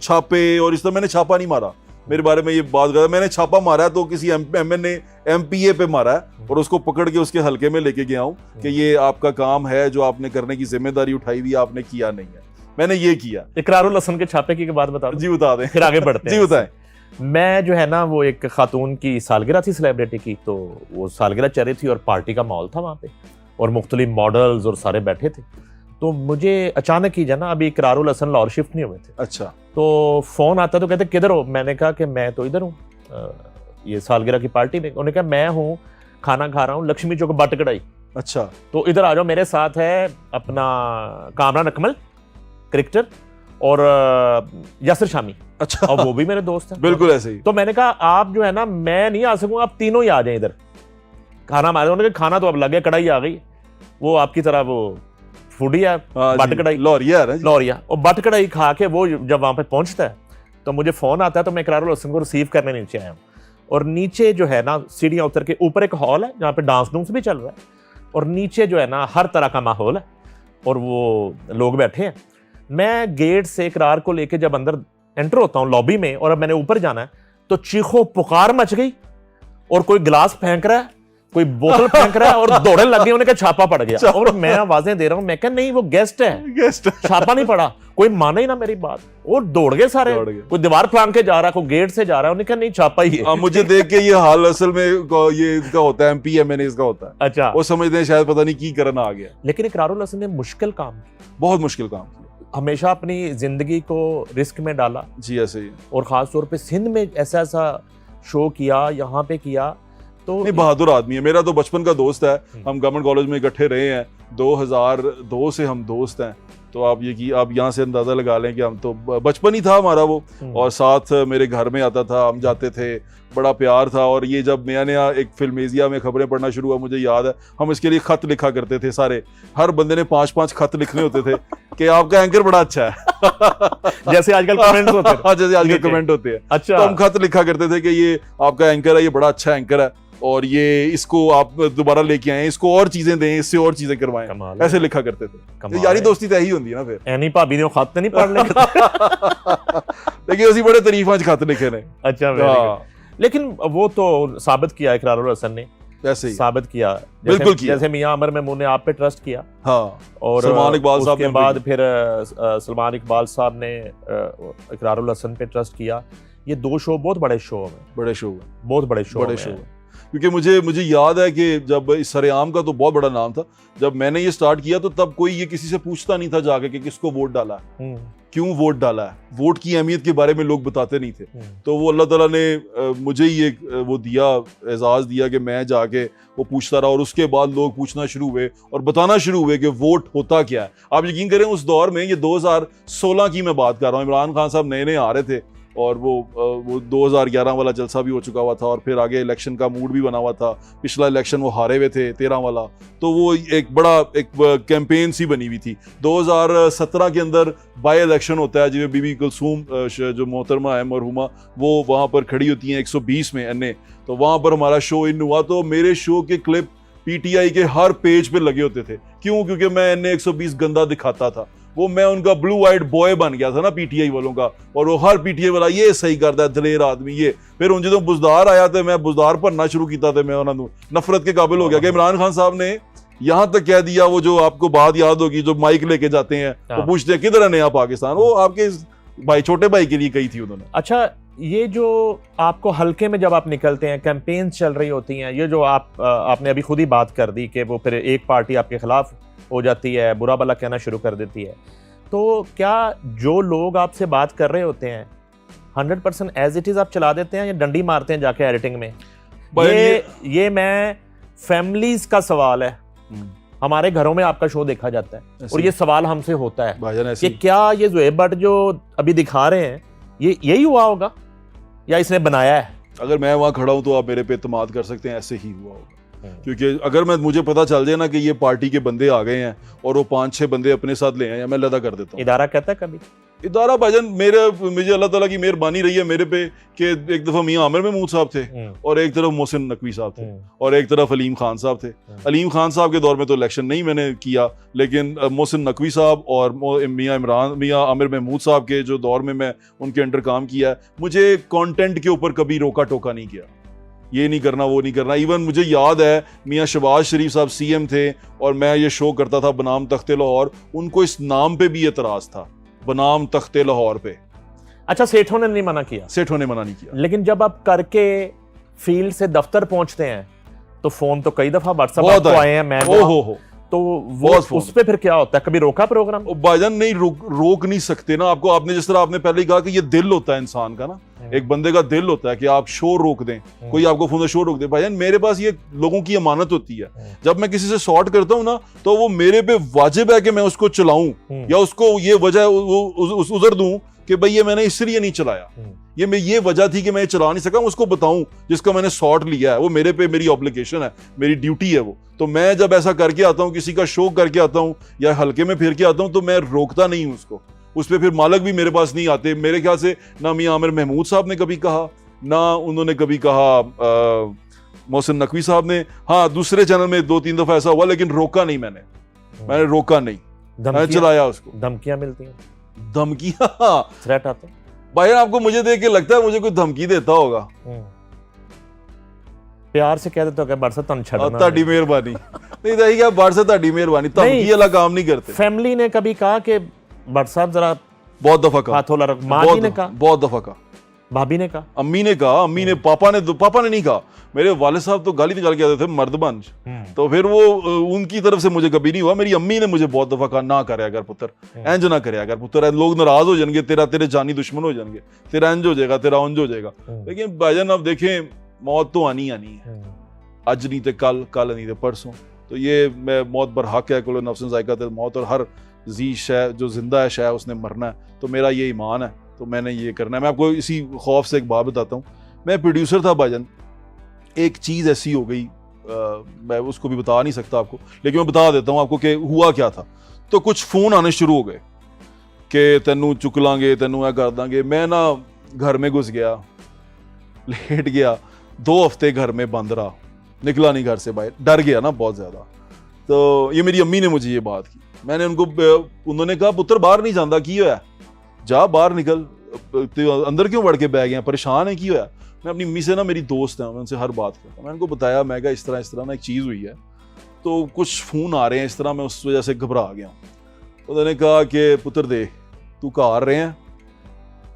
छापे और इस तरह, मैंने छापा नहीं मारा, मेरे बारे में ये बात कर, मैंने छापा मारा है तो किसी MPA पे मारा है और उसको पकड़ के उसके हलके में लेके गया हूँ कि ये आपका काम है, जो आपने करने की जिम्मेदारी उठाई हुई आपने किया नहीं है, मैंने ये किया। इकरारुल हसन के छापे की बात बता दो। जी बता दें, फिर आगे बढ़ते हैं। जी बताएं। मैं जो है ना, वो एक खातून की सालगिरह थी सेलिब्रिटी की, तो वो सालगिरह चल रही थी और पार्टी का माहौल था वहाँ पे और मुख्तलिफ मॉडल्स और सारे बैठे थे। तो मुझे अचानक ही ना, अभी इकरारुल हसन लाहौर शिफ्ट नहीं हुए थे। अच्छा। तो फोन आता तो कहते किधर हो? मैंने कहा कि मैं तो इधर हूँ, ये सालगिरह की पार्टी में। उन्होंने कहा मैं हूँ, खाना खा रहा हूँ लक्ष्मी चौक बट कढ़ाई। अच्छा। तो इधर आ जाओ, मेरे साथ है अपना कामरान अकमल क्रिकेटर और यासिर शामी। अच्छा। और वो भी मेरे दोस्त हैं। बिल्कुल ऐसे ही। तो मैंने कहा आप जो है ना, मैं नहीं आ सकूंगा, आप तीनों ही आ जाएं इधर खाना हमारे। उन्होंने कहा खाना तो अब लगे, कढ़ाई आ गई, वो आपकी तरह वो फूडी है, बट कढ़ाई लौरिया। और बट कढ़ाई खा के वो जब वहां पे पहुंचता है तो मुझे फोन आता है, तो मैं इकरारुल हसन को रिसीव करने नीचे आया हूँ। और नीचे जो है ना, सीढ़ियां उतर के ऊपर एक हॉल है जहाँ पे डांस डूंस भी चल रहा है, और नीचे जो है ना हर तरह का माहौल है और वो लोग बैठे हैं। मैं गेट से इकरार को लेके जब अंदर एंटर होता हूँ लॉबी में, और अब मैंने ऊपर जाना है, तो चीखो पुकार मच गई और कोई गिलास फेंक रहा है, कोई बोतल फेंक रहा है और दौड़ने लग गए। उन्होंने कहा छापा पड़ गया। और मैं आवाजें दे रहा हूं, मैं कहा नहीं वो गेस्ट है, छापा नहीं पड़ा। कोई माने ही ना मेरी बात, और दौड़ गए सारे। कोई दीवार फांग के जा रहा है, कोई गेट से जा रहा है। उन्होंने कहा नहीं छापा ही है। मुझे देख के ये हाल असल में ये इसका होता है, MPMNA इसका होता है। अच्छा। वो समझते हैं शायद पता नहीं की करना आ गया। लेकिन इकरारुल हसन ने मुश्किल काम, बहुत मुश्किल काम किया, हमेशा अपनी जिंदगी को रिस्क में डाला। जी ऐसे ही। और खासतौर पे सिंध में ऐसा शो किया, यहाँ पे किया। तो नहीं, बहादुर आदमी है, मेरा तो बचपन का दोस्त है, हम गवर्नमेंट कॉलेज में इकट्ठे रहे हैं, 2002 से हम दोस्त हैं। तो आप यहाँ से अंदाजा लगा लें कि हम तो बचपन ही था हमारा वो, और साथ मेरे घर में आता था, हम जाते थे, बड़ा प्यार था। और ये जब नया नया एक फिल्मेजिया में खबरें पढ़ना शुरू हुआ, मुझे याद है हम इसके लिए खत लिखा करते थे सारे, हर बंदे ने 5-5 खत लिखने होते थे कि आपका एंकर बड़ा अच्छा है। जैसे आजकल कमेंट्स होते हैं। हाँ, जैसे आजकल कमेंट होते हैं। अच्छा। तो हम खत लिखा करते थे कि ये आपका एंकर है, ये बड़ा अच्छा एंकर है, और ये इसको आप दोबारा लेके आए, इसको और चीजें दें, इससे और चीजें करवाएं, ऐसे लिखा करते थे। यारी दोस्ती तो यही होती है ना। फिर एनी भाभी ने खत नहीं पढ़ ले लेकिन उसी बड़े तरीफा खत लिखे ने। अच्छा। लेकिन वो तो साबित किया इकरारुल हसन ने, ऐसे ही साबित किया, बिल्कुल किया। जैसे मियां अमर मेमून ने आप पे ट्रस्ट किया। हाँ। और सलमान इकबाल साहब के बाद फिर सलमान इकबाल साहब ने इकरारुल हसन पे ट्रस्ट किया। ये 2 शो बहुत बड़े शो हैं, बहुत बड़े शो हैं। क्योंकि मुझे याद है कि जब इस सरेआम का तो बहुत बड़ा नाम था, जब मैंने ये स्टार्ट किया तो तब कोई ये किसी से पूछता नहीं था जाके कि किसको वोट डाला है, क्यों वोट डाला है, वोट की अहमियत के बारे में लोग बताते नहीं थे। तो वो अल्लाह ताला ने मुझे ही एक वो दिया, एजाज दिया कि मैं जाके वो पूछता रहा, और उसके बाद लोग पूछना शुरू हुए और बताना शुरू हुए कि वोट होता क्या है। आप यकीन करें उस दौर में, ये 2016 की मैं बात कर रहा हूँ, इमरान खान साहब नए नए आ रहे थे, और वो 2011 वाला जलसा भी हो चुका हुआ था, और फिर आगे इलेक्शन का मूड भी बना हुआ था। पिछला इलेक्शन वो हारे हुए थे 13 वाला, तो वो एक बड़ा एक कैंपेन सी बनी हुई थी। 2017 के अंदर बाय इलेक्शन होता है, जिसमें बीबी कुलसूम जो मोहतरमा है मरहुमा, वो वहाँ पर खड़ी होती हैं 120 में एनए। तो वहाँ पर हमारा शो इन हुआ, तो मेरे शो के क्लिप PTI के हर पेज पे लगे होते थे। क्यों? क्योंकि मैं एनए 120 गंदा दिखाता था। वो मैं उनका ब्लू आइड बॉय बन गया था ना PTI वालों का, और वो हर PTI वाला ये सही करता है, दलेर आदमी ये। फिर उन जो बुजदार आया तो मैं बुजदार भरना शुरू किया था, मैं उन्होंने नफरत के काबिल हो गया कि इमरान खान साहब ने यहाँ तक कह दिया, वो जो आपको बात याद होगी, जो माइक लेके जाते हैं वो पूछते हैं किधर है नया पाकिस्तान, वो आपके भाई छोटे भाई के लिए कही थी उन्होंने। अच्छा, ये जो आपको हल्के में जब आप निकलते हैं, कैंपेन चल रही होती हैं, ये जो आपने अभी खुद ही बात कर दी कि वो फिर एक पार्टी आपके खिलाफ हो जाती है, बुरा भला कहना शुरू कर देती है, तो क्या जो लोग आपसे बात कर रहे होते हैं 100% एज इट इज आप चला देते हैं या डंडी मारते हैं जाके एडिटिंग में? ये मैं फैमिलीज का सवाल है, हमारे घरों में आपका शो देखा जाता है और ये सवाल हमसे होता है कि क्या ये ज़ोएब भट्ट जो अभी दिखा रहे हैं ये यही हुआ होगा या इसने बनाया है? अगर मैं वहां खड़ा हूं तो आप मेरे पे इत्मीद कर सकते हैं, ऐसे ही हुआ होगा। क्योंकि अगर मुझे पता चल जाए ना कि ये पार्टी के बंदे आ गए हैं और वो 5-6 बंदे अपने साथ ले आए हैं, मैं लदा कर देता हूँ। इदारा कहता है कभी? इदारा भाईजान मुझे अल्लाह ताला की मेहरबानी रही है मेरे पे कि एक दफ़ा मियाँ आमिर महमूद साहब थे और एक तरफ मोहसिन नकवी साहब थे और एक तरफ अलीम खान साहब थे। अलीम खान साहब के दौर में तो इलेक्शन नहीं मैंने किया, लेकिन मोहसिन नकवी साहब और मियाँ आमिर महमूद साहब के जो दौर में मैं उनके अंडर काम किया, मुझे कंटेंट के ऊपर कभी रोका टोका नहीं किया, ये नहीं करना वो नहीं करना। इवन मुझे याद है मियाँ शहबाज शरीफ साहब सीएम थे और मैं ये शो करता था बनाम तख्ते लाहौर, उनको इस नाम पे भी एतराज़ था, बनाम तख्ते लाहौर पे। अच्छा, सेठों ने नहीं मना किया? सेठों ने मना नहीं किया। लेकिन जब आप करके फील्ड से दफ्तर पहुंचते हैं तो फोन तो कई दफा व्हाट्सएप आए हैं, मैं हो तो वो उस पे फिर क्या होता है? कभी रोका प्रोग्राम? भाईजान नहीं रोक नहीं सकते ना आपको। आपने जिस तरह आपने पहले ही कहा कि ये दिल होता है इंसान का ना, एक बंदे का दिल होता है कि आप शो रोक दें, कोई आपको फोन से शो रोक दे। भाईजान मेरे पास ये लोगों की अमानत होती है, जब मैं किसी से सॉर्ट करता हूं ना तो वो मेरे पे वाजिब है कि मैं उसको चलाऊं या उसको ये वजह उज़र दूं कि भाई ये मैंने इसलिए नहीं चलाया, ये वजह थी कि मैं चला नहीं सका, उसको बताऊं जिसका मैंने शॉट लिया है, वो मेरे पे मेरी ऑब्लिगेशन है, मेरी ड्यूटी है वो। तो मैं जब ऐसा करके आता हूं, किसी का शो करके आता हूं या हल्के में फिर के आता हूं, तो मैं रोकता नहीं हूं उसको। उस पर फिर मालक भी मेरे पास नहीं आते मेरे ख्याल से। ना मियाँ आमिर महमूद साहब ने कभी कहा, ना उन्होंने कभी कहा मोहसिन नकवी साहब ने। हाँ, दूसरे चैनल में 2-3 दफा ऐसा हुआ, लेकिन रोका नहीं मैंने रोका नहीं, मैंने चलाया उसको। धमकियां मिलती हैं? धमकियां, थ्रेट आते हैं? भाई आपको मुझे देख के लगता है मुझे कोई धमकी देता होगा? प्यार से कह देते हो कि बरसत तन छड़ना ताड़ी मेहरबानी नहीं रही क्या, बरसत ताड़ी मेहरबानी, धमकी वाला काम नहीं करते। फैमिली ने कभी कहा कि बरसात जरा बहुत दफा कहा, हाथ होला रख, माँ जी ने कहा, बहुत दफा कहा, भाभी ने कहा, अम्मी ने कहा, अम्मी ने, पापा ने नहीं कहा। मेरे वाले साहब तो गाली निकाल के आते थे मर्दबंज, तो फिर वो उनकी तरफ से मुझे कभी नहीं हुआ। मेरी अम्मी ने मुझे बहुत दफा कहा ना करे अगर पुत्र, इंज ना करे अगर पुत्र, लोग नाराज हो जाएंगे, तेरे जानी दुश्मन हो जाएंगे, तेरा इंज हो जाएगा, तेरा उंज हो जाएगा। लेकिन भाईजान अब देखें, मौत तो आनी है, अज नहीं तो कल नहीं तो परसों। तो ये मैं मौत बरहक है, कुल नफ्सन ज़ायक़ातुल मौत, और हर जी शय जो जिंदा है शय उसने मरना है। तो मेरा ये ईमान है, तो मैंने ये करना है। मैं आपको इसी खौफ से एक बात बताता हूँ। मैं प्रोड्यूसर था भाईजान, एक चीज़ ऐसी हो गई, मैं उसको भी बता नहीं सकता आपको, लेकिन मैं बता देता हूँ आपको कि हुआ क्या था। तो कुछ फ़ोन आने शुरू हो गए कि तेनू चुक लांगे, तेनू कर देंगे। मैं ना घर में घुस गया, लेट गया, 2 हफ्ते घर में बंद रहा, निकला नहीं घर से बाहर, डर गया ना बहुत ज़्यादा। तो ये मेरी अम्मी ने मुझे ये बात की, मैंने उन्होंने कहा पुत्र बाहर नहीं जाता, की होया, जा बाहर निकल, अंदर क्यों बढ़ के बह गया, परेशान है, की होया। मैं अपनी अम्मी से ना, मेरी दोस्त है, मैं उनसे हर बात करता हूँ। मैंने उनको बताया, मैं कहा इस तरह ना एक चीज़ हुई है, तो कुछ फ़ोन आ रहे हैं इस तरह, मैं उस वजह से घबरा गया हूँ। तो उन्होंने कहा कि पुत्र दे, तू घर रहे हैं,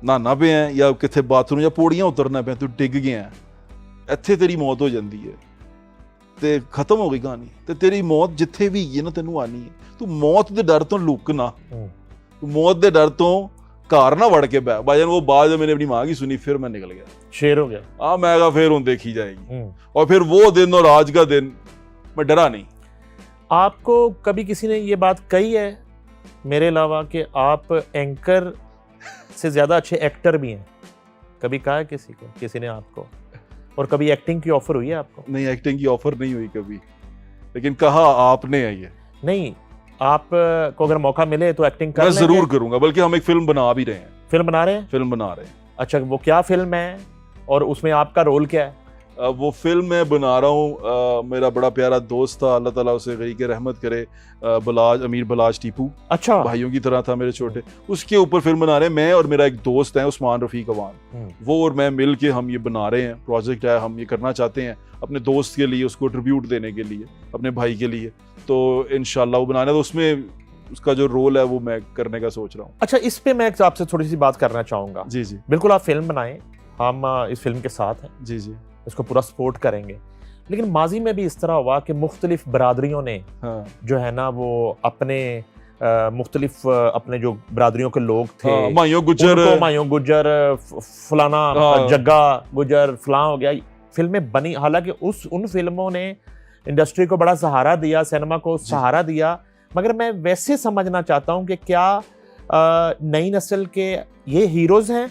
नहाना पे हैं या कितने बाथरूम या पौड़ियाँ उतरना पे, तू डिग गया है, इत्थे तेरी मौत हो जाती है, ते खत्म हो गई कहानी। ते तेरी मौत जिथे भी है ना, तेनू आनी है। तू मौत के डर तो लुक ना, तू मौत के डर तो घर ना वड़ के बह। भाईजान वो बात जब मैंने अपनी माँ की सुनी, फिर मैं निकल गया, शेर हो गया। हाँ, मैं कहा फिर देखी जाएगी। और फिर वो दिन और आज का दिन मैं डरा नहीं। आपको कभी किसी ने ये बात कही है मेरे अलावा कि आप एंकर से ज्यादा अच्छे एक्टर भी हैं? कभी कहा है किसी को, किसी ने आपको? और कभी एक्टिंग की ऑफर हुई है आपको? नहीं, एक्टिंग की ऑफर नहीं हुई कभी, लेकिन कहा आपने है ये। नहीं, आप को अगर मौका मिले तो एक्टिंग कर लेंगे? मैं जरूर करूंगा, बल्कि हम एक फिल्म बना भी रहे हैं। फिल्म बना रहे हैं? फिल्म बना रहे हैं। अच्छा, वो क्या फिल्म है और उसमें आपका रोल क्या है? वो फिल्म मैं बना रहा हूँ, मेरा बड़ा प्यारा दोस्त था, अल्लाह ताला उसे गरीक रहमत करे, अमीर बलाज टीपू। अच्छा, भाइयों की तरह था मेरे छोटे। उसके ऊपर फिल्म बना रहे हैं। मैं और मेरा एक दोस्त है उस्मान रफीक अवान, वो और मैं मिल के हम ये बना रहे हैं। प्रोजेक्ट है, हम ये करना चाहते हैं अपने दोस्त के लिए, उसको ट्रिब्यूट देने के लिए, अपने भाई के लिए। तो इंशाल्लाह वो बनाना, तो उसमें उसका जो रोल है वो मैं करने का सोच रहा हूँ। अच्छा, इस पे मैं आपसे थोड़ी सी बात करना चाहूँगा। जी जी बिल्कुल, आप फिल्म बनाएं, हम इस फिल्म के साथ हैं। जी जी, इसको पूरा सपोर्ट करेंगे। लेकिन माजी में भी इस तरह हुआ कि मुख्तलिफ बरादरियों ने जो है ना, वो अपने मुख्तलिफ अपने जो बरादरियों के लोग थे, मायूं गुज्जर, फलाना जग्गा गुज्जर, फलां हो गया, फिल्में बनी। हालांकि उन फिल्मों ने इंडस्ट्री को बड़ा सहारा दिया, सिनेमा को सहारा दिया। मगर मैं वैसे समझना चाहता हूं कि क्या नई नस्ल के ये हीरोज हैं?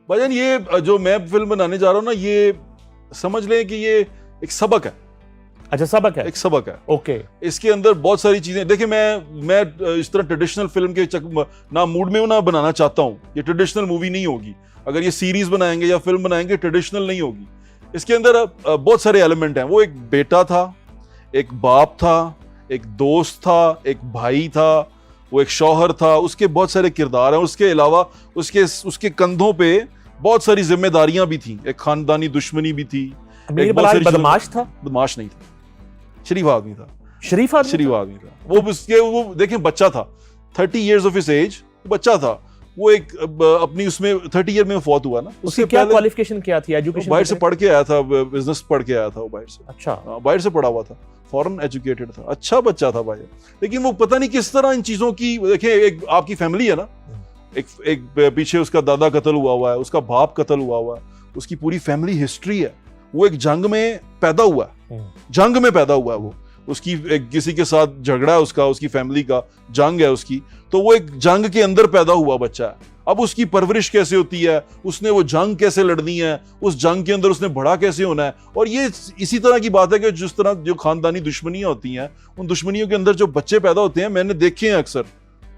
भाईजान, ये जो मैं फिल्म बनाने जा रहा हूँ ना, ये समझ लें कि ये एक सबक है। अच्छा, सबक है, एक सबक है। ओके। इसके अंदर बहुत सारी चीजें, देखिए मैं इस तरह ट्रेडिशनल फिल्म के ना मूड में ना बनाना चाहता हूँ। ये ट्रेडिशनल मूवी नहीं होगी, अगर ये सीरीज बनाएंगे या फिल्म बनाएंगे ट्रेडिशनल नहीं होगी। इसके अंदर बहुत सारे एलिमेंट हैं। वो एक बेटा था, एक बाप था, एक दोस्त था, एक भाई था, वो एक शौहर था, उसके बहुत सारे किरदार हैं। उसके अलावा उसके कंधों पे बहुत सारी जिम्मेदारियां भी थी, एक खानदानी दुश्मनी भी थी। अमीर बलाज बदमाश था? बदमाश नहीं था, शरीफ आदमी था। शरीफ आदमी था वो देखें बच्चा था, 30 years of his age, बच्चा था वो। एक अपनी उसमें 30 ईयर में फौत हुआ ना। उसकी क्या क्वालिफिकेशन क्या थी, एजुकेशन? बाहर से पढ़ के आया था, बिजनेस पढ़ के आया था वो बाहर से। अच्छा, बाहर से पढ़ा हुआ था, फॉरेन एजुकेटेड था, अच्छा बच्चा था भाई। लेकिन वो पता नहीं किस तरह इन चीजों की, देखें एक आपकी फैमिली है ना, एक पीछे उसका दादा कत्ल हुआ है, उसका बाप कत्ल हुआ है, उसकी पूरी फैमिली हिस्ट्री है। वो एक जंग में पैदा हुआ है, जंग में पैदा हुआ है वो। उसकी एक किसी के साथ झगड़ा है उसकी फैमिली का जंग है उसकी, तो वो एक जंग के अंदर पैदा हुआ बच्चा है। अब उसकी परवरिश कैसे होती है, उसने वो जंग कैसे लड़नी है, उस जंग के अंदर उसने बड़ा कैसे होना है। और ये इसी तरह की बात है कि जिस तरह जो खानदानी दुश्मनियां होती हैं, उन दुश्मनियों के अंदर जो बच्चे पैदा होते हैं, मैंने देखे हैं अक्सर,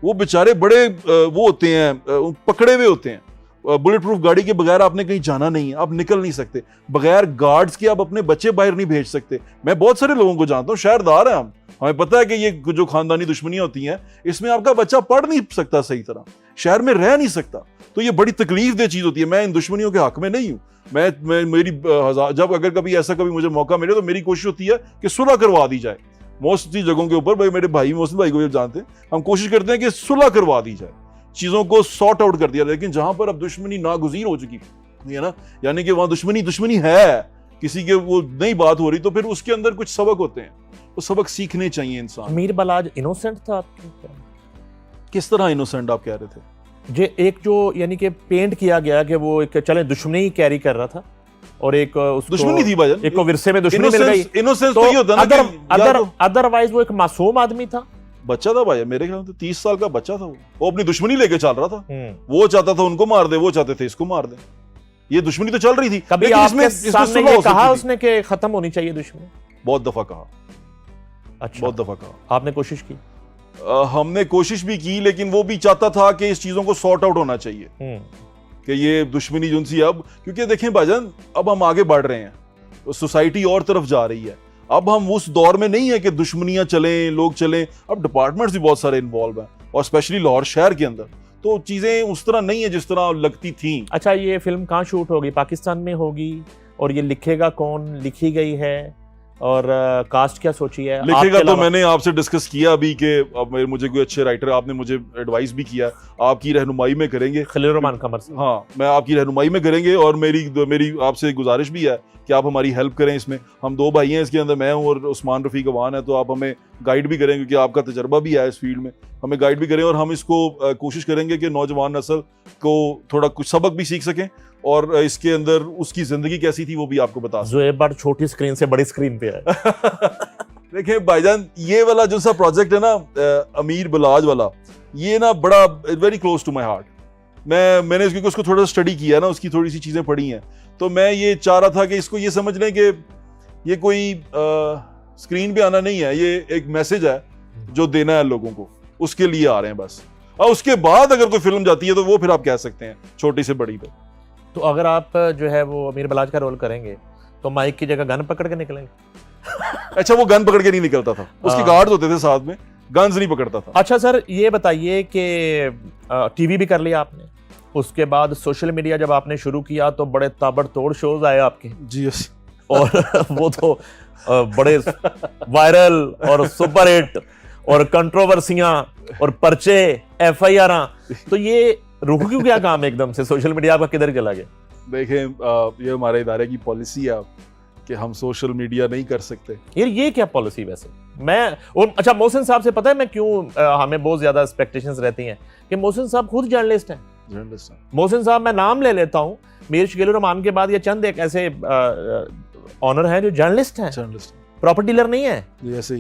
वो बेचारे बड़े वो होते हैं, पकड़े हुए होते हैं। बुलेट प्रूफ गाड़ी के बगैर आपने कहीं जाना नहीं है, आप निकल नहीं सकते, बगैर गार्ड्स के आप अपने बच्चे बाहर नहीं भेज सकते। मैं बहुत सारे लोगों को जानता हूँ, शहरदार हैं हम, हमें पता है कि ये जो खानदानी दुश्मनियां होती हैं, इसमें आपका बच्चा पढ़ नहीं सकता सही तरह, शहर में रह नहीं सकता। तो ये बड़ी तकलीफ दे चीज होती है। मैं इन दुश्मनियों के हक में नहीं हूँ। मैं मेरी जब अगर कभी ऐसा कभी मुझे मौका मिले तो मेरी कोशिश होती है कि सुलह करवा दी जाए। मोस्टली जगहों के ऊपर, भाई मेरे भाई मोहसिन भाई को भी जानते हैं, हम कोशिश करते हैं कि सुलह करवा दी जाए, चीजों को सॉर्ट आउट कर दिया। लेकिन जहां पर अब दुश्मनी नागुज़ीर हो चुकी है ना, यानी कि वहां दुश्मनी है, किसी के वो नई बात हो रही, तो फिर उसके अंदर कुछ सबक होते हैं, वो सबक सीखने चाहिए इंसान। अमीर बलाज इनोसेंट था आपके? किस तरह इनोसेंट आप कह रहे थे? जे एक जो यानी कि पेंट किया गया कि वो एक चले दुश्मनी ही कैरी कर रहा था, और एक उसको दुश्मनी थी भाईजान, एक को विरसे में दुश्मनी मिल गई। इनोसेंस तो ये होता है ना, अदरवाइज वो एक मासूम आदमी था, बच्चा था भाई, मेरे ख्याल से 30 साल का बच्चा था। वो अपनी दुश्मनी लेके चल रहा था, वो चाहता था उनको मार दे, वो चाहते थे इसको मार दे, ये दुश्मनी तो चल रही थी। कभी आपके सामने ये कहा उसने कि खत्म होनी चाहिए दुश्मनी? बहुत दफा कहा। अच्छा, बहुत दफा कहा। आपने कोशिश की? हमने कोशिश भी की, लेकिन वो भी चाहता था कि इस चीजों को सॉर्ट आउट होना चाहिए, कि ये दुश्मनी जो सी अब, क्योंकि देखें भाईजान अब हम आगे बढ़ रहे हैं, सोसाइटी और तरफ जा रही है। अब हम उस दौर में नहीं है कि दुश्मनियां चलें, लोग चलें। अब डिपार्टमेंट्स भी बहुत सारे इन्वॉल्व हैं, और स्पेशली लाहौर शहर के अंदर तो चीजें उस तरह नहीं है जिस तरह लगती थी। अच्छा, ये फिल्म कहाँ शूट होगी? पाकिस्तान में होगी? और ये लिखेगा कौन, लिखी गई है, और कास्ट क्या सोची है? लिखेगा तो मैंने आपसे डिस्कस किया अभी कि अब मुझे कोई अच्छे राइटर, आपने मुझे एडवाइस भी किया, आपकी रहनुमाई में करेंगे। खलील रहमान कमर से। हाँ, मैं आपकी रहनुमाई में करेंगे, और मेरी आपसे गुजारिश भी है कि आप हमारी हेल्प करें इसमें। हम 2 भाई हैं इसके अंदर, मैं हूँ और उस्मान रफ़ीक अवान है, तो आप हमें गाइड भी करें, क्योंकि आपका तजर्बा भी है इस फील्ड में, हमें गाइड भी करें। और हम इसको कोशिश करेंगे कि नौजवान नस्ल को थोड़ा कुछ सबक भी सीख सकें, और इसके अंदर उसकी जिंदगी कैसी थी वो भी आपको बता। ज़ोएब बड़ छोटी स्क्रीन से बड़ी स्क्रीन पे है। देखें भाईजान, ये वाला जो सा प्रोजेक्ट है ना, अमीर बलाज वाला, ये ना बड़ा very close to my heart. मैंने उसको थोड़ा स्टडी किया ना, उसकी थोड़ी सी चीजें पढ़ी हैं, तो मैं ये चाह रहा था कि इसको ये समझ लें कि ये कोई स्क्रीन पे आना नहीं है, ये एक मैसेज है जो देना है लोगों को, उसके लिए आ रहे हैं बस। और उसके बाद अगर कोई फिल्म जाती है तो वो फिर आप कह सकते हैं छोटी से बड़ी पे। तो अगर आप जो है वो अमीर बलाज का रोल करेंगे तो माइक की जगह गन पकड़ के निकलेंगे? अच्छा, वो गन पकड़ के नहीं निकलता था, उसके गार्ड्स होते थे साथ में, गन्स नहीं पकड़ता था। अच्छा सर, ये बताइए कि टीवी भी कर लिया आपने, उसके बाद सोशल मीडिया जब आपने शुरू किया तो बड़े ताबड़तोड़ शोज आए आपके। जी यस। और वो तो बड़े वायरल और सुपर हिट और कंट्रोवर्सियां और पर्चे, FIR। तो ये रुक क्यों गया काम एकदम से? सोशल मीडिया आपका किधर चला गया? देखें, ये हमारे इदारे की पॉलिसी है कि हम सोशल मीडिया नहीं कर सकते। यार ये क्या पॉलिसी वैसे? अच्छा, मोहसिन साहब से पता है मैं क्यों, हमें बहुत ज्यादा एक्सपेक्टेशंस रहती हैं कि मोहसिन साहब खुद जर्नलिस्ट हैं। मोहसिन साहब, मैं नाम ले लेता हूँ, मीर शकील रहमान के बाद ये चंद एक ऐसे ऑनर हैं जो जर्नलिस्ट हैं, प्रॉपर्टी डीलर नहीं है,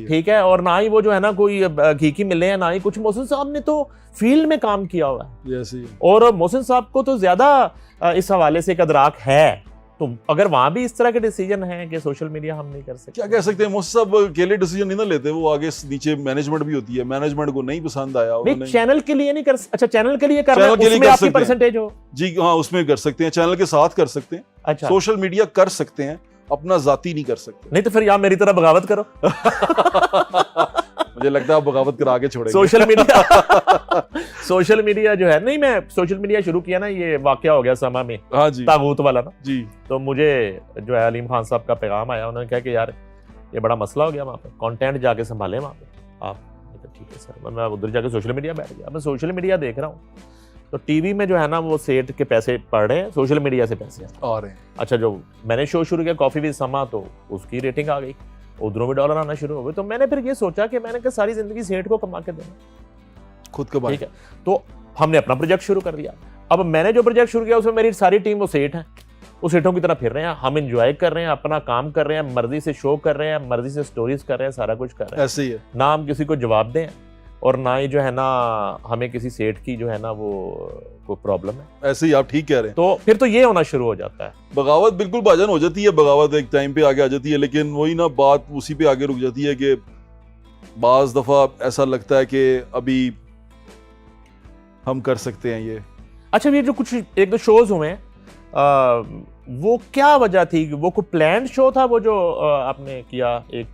ठीक है, और ना ही वो जो है ना कोई घी मिले हैं, ना ही कुछ। मोहसिन साहब ने तो फील्ड में काम किया हुआ है, और मोहसिन साहब को तो ज्यादा इस हवाले से एक अदराक है तो अगर वहां भी इस तरह के डिसीजन हैं कि सोशल मीडिया हम नहीं कर सकते, क्या कह सकते हैं, मोस्ट साहब अकेले डिसीजन नहीं ना लेते, वो आगे नीचे मैनेजमेंट भी होती है, मैनेजमेंट को नहीं पसंद आया नहीं चैनल के लिए नहीं कर, अच्छा चैनल के लिए कर रहे हैं, चैनल के लिए उसमें कर आपकी सकते हैं। परसेंटेज हो, जी हाँ, उसमें कर सकते हैं, चैनल के साथ कर सकते हैं, अच्छा सोशल मीडिया कर सकते हैं, अपना जाती नहीं कर सकते। नहीं तो फिर आप मेरी तरह बगावत करो। मुझे लगता है आप बगावत करा के छोड़ेंगे। सोशल मीडिया जो है, नहीं मैं सोशल मीडिया शुरू किया ना, ये वाकया हो गया समा में, हाँ जी तागूत वाला ना, जी, तो मुझे जो है अलीम खान साहब का पैगाम आया, उन्होंने कहा कि यार ये बड़ा मसला हो गया वहाँ पे, कंटेंट जाके संभालें वहाँ पे आप। ठीक है सर, मैं उधर जाके सोशल मीडिया बैठ गया, मैं सोशल मीडिया देख रहा हूँ, तो टीवी में जो है ना वो सेठ के पैसे पड़ रहे हैं, सोशल मीडिया से पैसे आ रहे हैं। अच्छा, जो मैंने शो शुरू किया कॉफी विद समा, तो उसकी रेटिंग आ गई, उधरों में डॉलर आना शुरू हो गए, तो मैंने फिर ये सोचा कि मैंने कहा सारी जिंदगी सेठ को कमा के देना, खुद कमाए। ठीक है, तो हमने अपना प्रोजेक्ट शुरू कर दिया। अब मैंने जो प्रोजेक्ट शुरू किया उसमें मेरी सारी टीम वो सेठ है, वो सेठों की तरह फिर रहे हैं, हम एंजॉय कर रहे हैं, अपना काम कर रहे हैं, मर्जी से शो कर रहे हैं, मर्जी से स्टोरीज कर रहे हैं, सारा कुछ कर रहे हैं, ऐसे ही है ना हम किसी को जवाब दें और ना ही जो है ना हमें किसी सेठ की जो है ना वो कोई प्रॉब्लम है। ऐसे ही, आप ठीक कह रहे हैं। तो फिर तो ये होना शुरू हो जाता है, बगावत बिल्कुल भाजन हो जाती है, बगावत एक टाइम पे आगे आ जाती है, लेकिन वही ना बात उसी पे आगे रुक जाती है कि बाज दफा ऐसा लगता है कि अभी हम कर सकते हैं ये। अच्छा, ये जो कुछ एक दो शोज हुए हैं, वो क्या वजह थी, वो कोई प्लान्ड शो था वो जो आपने किया, एक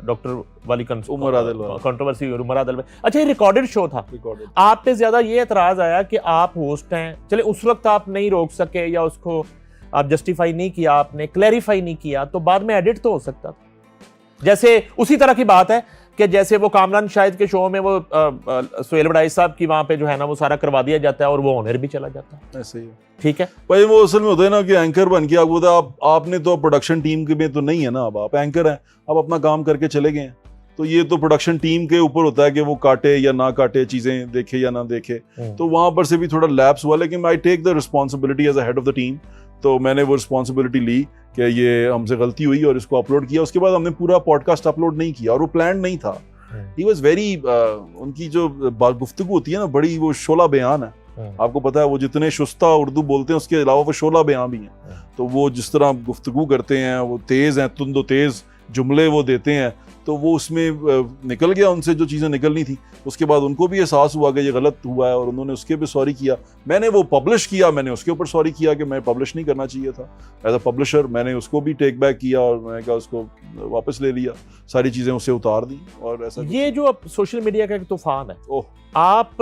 डॉक्टर वाली उमर आदिल वाला कंट्रोवर्सी उमर आदिल में, अच्छा ये रिकॉर्डेड शो था, रिकॉर्डेड। आप पे ज्यादा ये एतराज आया कि आप होस्ट हैं, चले उस वक्त आप नहीं रोक सके या उसको आप जस्टिफाई नहीं किया, आपने क्लैरिफाई नहीं किया, तो बाद में एडिट तो हो सकता था। जैसे उसी तरह की बात है कि जैसे वो कामरान शाहिद के शो में वो सुहेल बड़ाई साहब की वहां पे जो है ना वो सारा करवा दिया जाता है और वो ऑनर भी चला जाता है, ऐसे ही ठीक है भाई। वो असल में होता है ना कि एंकर बन के आपको आपने तो प्रोडक्शन टीम के में तो नहीं है ना, अब आप एंकर हैं, आप अपना काम करके चले गए हैं, तो ये तो प्रोडक्शन टीम के ऊपर होता है कि वो काटे या ना काटे, चीजें देखे या ना देखे, तो वहां पर से भी थोड़ा लैप्स हुआ, लेकिन I take the responsibility as a head of the team. तो मैंने वो रिस्पॉन्सिबिलिटी ली कि ये हमसे गलती हुई और इसको अपलोड किया। उसके बाद हमने पूरा पॉडकास्ट अपलोड नहीं किया और वो प्लान नहीं था। ही वॉज वेरी, उनकी जो गुफ्तगू होती है ना बड़ी, वो शोला बयान है, आपको पता है वो जितने शुस्ता उर्दू बोलते हैं उसके अलावा वो शोला बयान भी हैं। तो वो जिस तरह गुफ्तगू करते हैं, वो तेज हैं, तुंदो तेज जुमले वो देते हैं, तो वो उसमें निकल गया उनसे जो चीज़ें निकलनी थी। उसके बाद उनको भी एहसास हुआ कि ये गलत हुआ है और उन्होंने उसके भी सॉरी किया। मैंने वो पब्लिश किया, मैंने उसके ऊपर सॉरी किया कि मैं पब्लिश नहीं करना चाहिए था एज अ पब्लिशर। मैंने उसको भी टेक बैक किया और मैंने कहा उसको वापस ले लिया, सारी चीज़ें उससे उतार दी। और ऐसा ये जो अब सोशल मीडिया का एक तूफान है, ओह, आप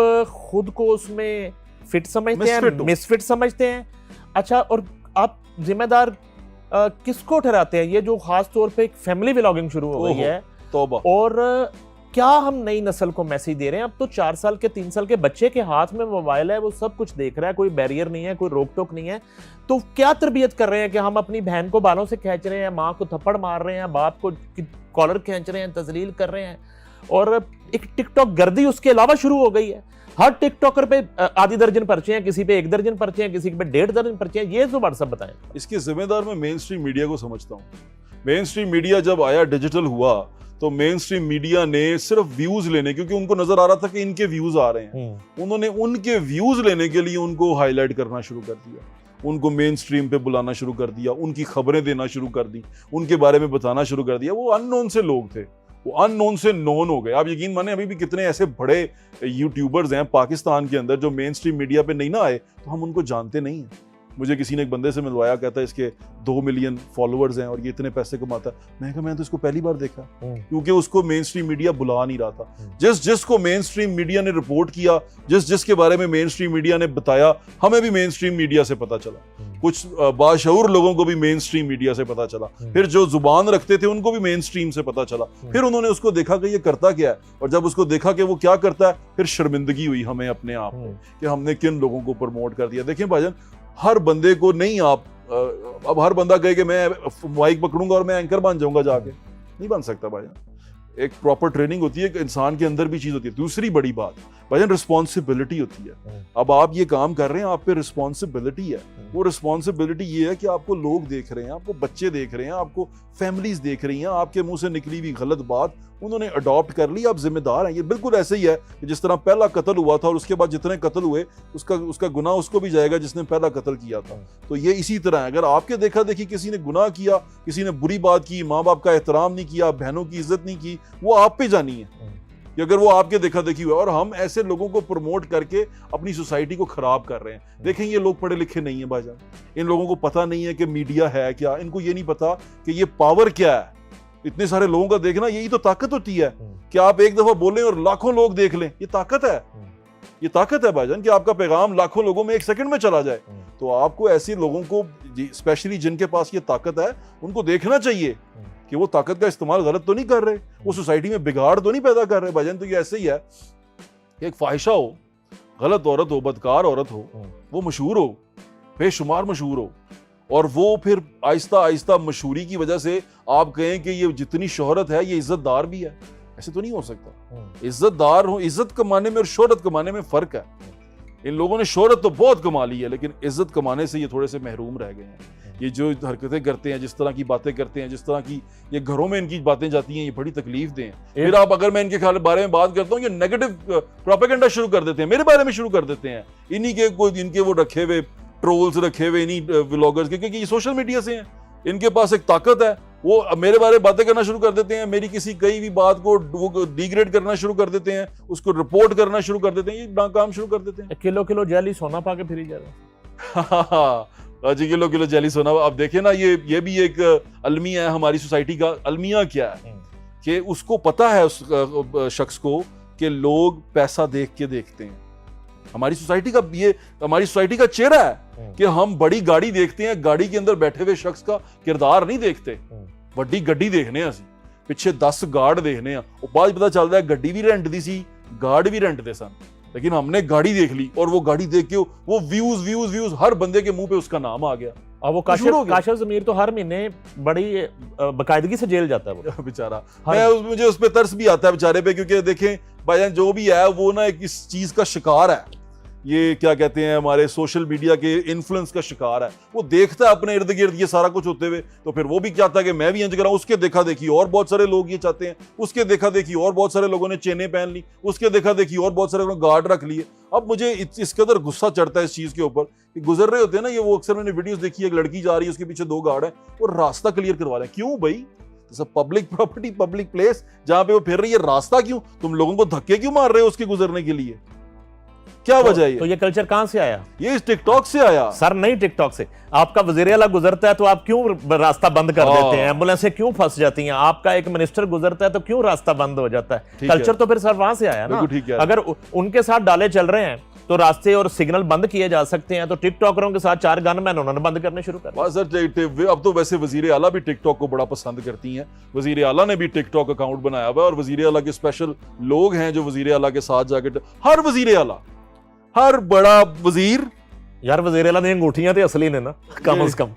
खुद को उसमें फिट समझते हैं, मिसफिट समझते हैं? अच्छा, और आप जिम्मेदार किसको ठहराते हैं? ये जो खास तौर पे एक फैमिली व्लॉगिंग शुरू हो गई है, तौबा। और क्या हम नई नस्ल को मैसेज दे रहे हैं? अब तो 4 साल के 3 साल के बच्चे के हाथ में मोबाइल है, वो सब कुछ देख रहा है, कोई बैरियर नहीं है, कोई रोक टोक नहीं है। तो क्या तरबियत कर रहे हैं कि हम अपनी बहन को बालों से खींच रहे हैं, माँ को थप्पड़ मार रहे हैं, बाप को कॉलर खींच रहे हैं, तजलील कर रहे हैं, और एक टिकटॉक गर्दी उसके अलावा शुरू हो गई है। हर टिकटॉकर पे आधी दर्जन पर्चे हैं, किसी पे 1 दर्जन पर्चे हैं, किसी पे 1.5 दर्जन पर्चे हैं। ये जो व्हाट्सएप बताएं। इसके जिम्मेदार मैं मेन स्ट्रीम मीडिया को समझता हूँ। मेन स्ट्रीम मीडिया जब आया, डिजिटल हुआ, तो मेन स्ट्रीम मीडिया ने सिर्फ व्यूज लेने, क्योंकि उनको नजर आ रहा था कि इनके व्यूज आ रहे हैं, उन्होंने उनके व्यूज लेने के लिए उनको हाईलाइट करना शुरू कर दिया, उनको मेन स्ट्रीम पे बुलाना शुरू कर दिया, उनकी खबरें देना शुरू कर दी, उनके बारे में बताना शुरू कर दिया। वो अननोन से लोग थे, वो अननोन से नोन हो गए। आप यकीन माने, अभी भी कितने ऐसे बड़े यूट्यूबर्स हैं पाकिस्तान के अंदर जो मेन स्ट्रीम मीडिया पे नहीं ना आए, तो हम उनको जानते नहीं हैं। मुझे किसी ने एक बंदे से मिलवाया, कहता है इसके 2 मिलियन फॉलोअर्स हैं और ये इतने पैसे कमाता है। मैं कहा, मैं तो इसको पहली बार देखा, क्योंकि उसको मेन स्ट्रीम मीडिया बुला नहीं रहा था। जिसको मेन स्ट्रीम मीडिया ने रिपोर्ट किया, जिसके बारे में मेन स्ट्रीम मीडिया ने बताया, हमें भी मेन स्ट्रीम मीडिया से पता चला। कुछ बाशऊर लोगों को भी मेन स्ट्रीम मीडिया से पता चला, फिर जो जुबान रखते थे उनको भी मेन स्ट्रीम से पता चला। फिर उन्होंने उसको देखा कि ये करता क्या है, और जब उसको देखा कि वो क्या करता है, फिर शर्मिंदगी हुई हमें अपने आप में कि हमने किन लोगों को प्रमोट कर दिया। देखें भाईजान, हर बंदे को नहीं, आप अब हर बंदा कहे कि मैं माइक पकड़ूंगा और मैं एंकर बन जाऊंगा, जाके नहीं बन सकता भाईजान। एक प्रॉपर ट्रेनिंग होती है, एक इंसान के अंदर भी चीज होती है। दूसरी बड़ी बात भाईजान, रिस्पॉन्सिबिलिटी होती है। अब आप ये काम कर रहे हैं, आप पे रिस्पॉन्सिबिलिटी है। वो रिस्पॉन्सिबिलिटी ये है कि आपको लोग देख रहे हैं, आपको बच्चे देख रहे हैं, आपको फैमिलीज देख रही हैं, आपके मुंह से निकली हुई गलत बात उन्होंने अडॉप्ट कर ली, आप जिम्मेदार हैं। ये बिल्कुल ऐसे ही है कि जिस तरह पहला कत्ल हुआ था और उसके बाद जितने कत्ल हुए उसका गुनाह उसको भी जाएगा जिसने पहला कत्ल किया था। तो ये इसी तरह है, अगर आपके देखा देखी किसी ने गुनाह किया, किसी ने बुरी बात की, माँ बाप का एहतराम नहीं किया, बहनों की इज्जत नहीं की, वो आप पे जानी है कि अगर वो आपके देखा देखी हुआ। और हम ऐसे लोगों को प्रमोट करके अपनी सोसाइटी को खराब कर रहे हैं। देखें, ये लोग पढ़े लिखे नहीं है भाईजान, इन लोगों को पता नहीं है कि मीडिया है क्या, इनको ये नहीं पता कि ये पावर क्या है। इतने सारे लोगों का देखना, यही तो ताकत होती है कि आप एक दफा बोलें और लाखों लोग देख लें। ये ताकत है, ये ताकत है भाईजान कि आपका पैगाम लाखों लोगों में एक सेकंड में चला जाए। तो आपको ऐसे लोगों को, स्पेशली जिनके पास ये ताकत है, उनको देखना चाहिए कि वो ताकत का इस्तेमाल गलत तो नहीं कर रहे, वो सोसाइटी में बिगाड़ तो नहीं पैदा कर रहे भाईजान। तो ये ऐसे ही है कि एक फाहिशा हो, गलत औरत हो, बदकार औरत हो, वो मशहूर हो, बेशुमार मशहूर हो, और वो फिर आहिस्ता आहिस्ता मशहूरी की वजह से आप कहें कि ये जितनी शोहरत है ये इज्जतदार भी है। ऐसे तो नहीं हो सकता। इज्जतदार हो, इज्जत कमाने में और शोहरत कमाने में फर्क है। इन लोगों ने शोहरत तो बहुत कमा ली है, लेकिन इज्जत कमाने से ये थोड़े से महरूम रह गए हैं। ये जो हरकतें करते हैं, जिस तरह की बातें करते हैं, जिस तरह की ये घरों में इनकी बातें जाती हैं, ये बड़ी तकलीफ दें। फिर आप, अगर मैं इनके बारे में बात करता हूँ, ये नेगेटिव प्रोपेगेंडा शुरू कर देते हैं, मेरे बारे में शुरू कर देते हैं। इन्हीं के कोई इनके वो रखे हुए ट्रोल्स रखे हुए इन्हीं व्लॉगर्स के, क्योंकि ये सोशल मीडिया से हैं, इनके पास एक ताकत है। वो मेरे बारे में बातें करना शुरू कर देते हैं, मेरी किसी कई भी बात को वो डिग्रेड करना शुरू कर देते हैं, उसको रिपोर्ट करना शुरू कर देते हैं, ये काम शुरू कर देते हैं। किलो किलो जेली सोना पाके फिर जा रहा जी, किलो किलो जेली सोना। अब देखें ना, ये भी एक अलमिया है हमारी सोसाइटी का। अलमिया क्या है कि उसको पता है उस शख्स को कि लोग पैसा देख के देखते हैं। हमारी सोसाइटी का ये हमारी सोसाइटी का चेहरा है कि हम बड़ी गाड़ी देखते हैं, गाड़ी के अंदर बैठे हुए शख्स का किरदार नहीं देखते। ਵੱਡੀ ਗੱਡੀ ਦੇਖਨੇ ਆ ਅਸੀਂ, ਪਿੱਛੇ 10 ਗਾਰਡ ਦੇਖਨੇ ਆ, ਉਹ ਬਾਅਦ ਪਤਾ ਚੱਲਦਾ ਹੈ ਗੱਡੀ ਵੀ ਰੈਂਟ ਦੀ ਸੀ, गार्ड भी रेंट दे सन। लेकिन हमने गाड़ी देख ली और वो गाड़ी देख के वो व्यूज हर बंदे के मुंह पे उसका नाम आ गया। अब वो काशिफ ज़मीर तो हर महीने बड़ी बाकायदगी से जेल जाता है वो बेचारा। मुझे उस पर तरस भी आता है बेचारे पे, क्योंकि देखें भाईजान जो भी है वो ना एक इस चीज का शिकार है, ये क्या कहते हैं हमारे सोशल मीडिया के इन्फ्लुएंस का शिकार है। वो देखता है अपने इर्द गिर्द ये सारा कुछ होते हुए, तो फिर वो भी चाहता है कि मैं भी इंज कराऊं। उसके देखा देखी और बहुत सारे लोग ये चाहते हैं, उसके देखा देखी और बहुत सारे लोगों ने चेनें पहन ली, उसके देखा देखी और बहुत सारे लोगों ने गार्ड रख लिए। अब मुझे इस कदर गुस्सा चढ़ता है इस चीज के ऊपर कि गुजर रहे होते हैं ना ये, वो अक्सर मैंने वीडियोस देखी है, एक लड़की जा रही है, उसके पीछे 2 गार्ड है, वो रास्ता क्लियर करवा रहे हैं। क्यों भाई, पब्लिक प्रॉपर्टी, पब्लिक प्लेस जहां पे वो फिर रही है, रास्ता क्यों, तुम लोगों को धक्के क्यों मार रहे हो उसके गुजरने के लिए, क्या वजह है? तो ये कल्चर कहां से आया? ये इस टिकटॉक से आया सर। नहीं, टिकटॉक से। आपका वजीर आला गुजरता है तो आप क्यों रास्ता बंद कर देते हैं, एम्बुलेंसें क्यों फंस जाती हैं, आपका एक मिनिस्टर गुजरता है तो क्यों रास्ता बंद हो जाता है? कल्चर तो फिर सर वहां से आया ना। अगर उनके साथ डाले चल रहे हैं तो रास्ते और सिग्नल बंद किए जा सकते हैं, तो टिकटॉकरों के साथ 4 गनमैन उन्होंने बंद करने शुरू कर दिया। अब तो वैसे वजीर आला भी टिकटॉक को बड़ा पसंद करती हैं, वजीर आला ने भी टिकटॉक अकाउंट बनाया हुआ है, और वजीर आला के स्पेशल लोग हैं जो वजीर आला के साथ जाके, हर वजीर आला, हर बड़ा वजीर, यार वजीर आला दी अंगूठियां तो असली ने ना, कम से कम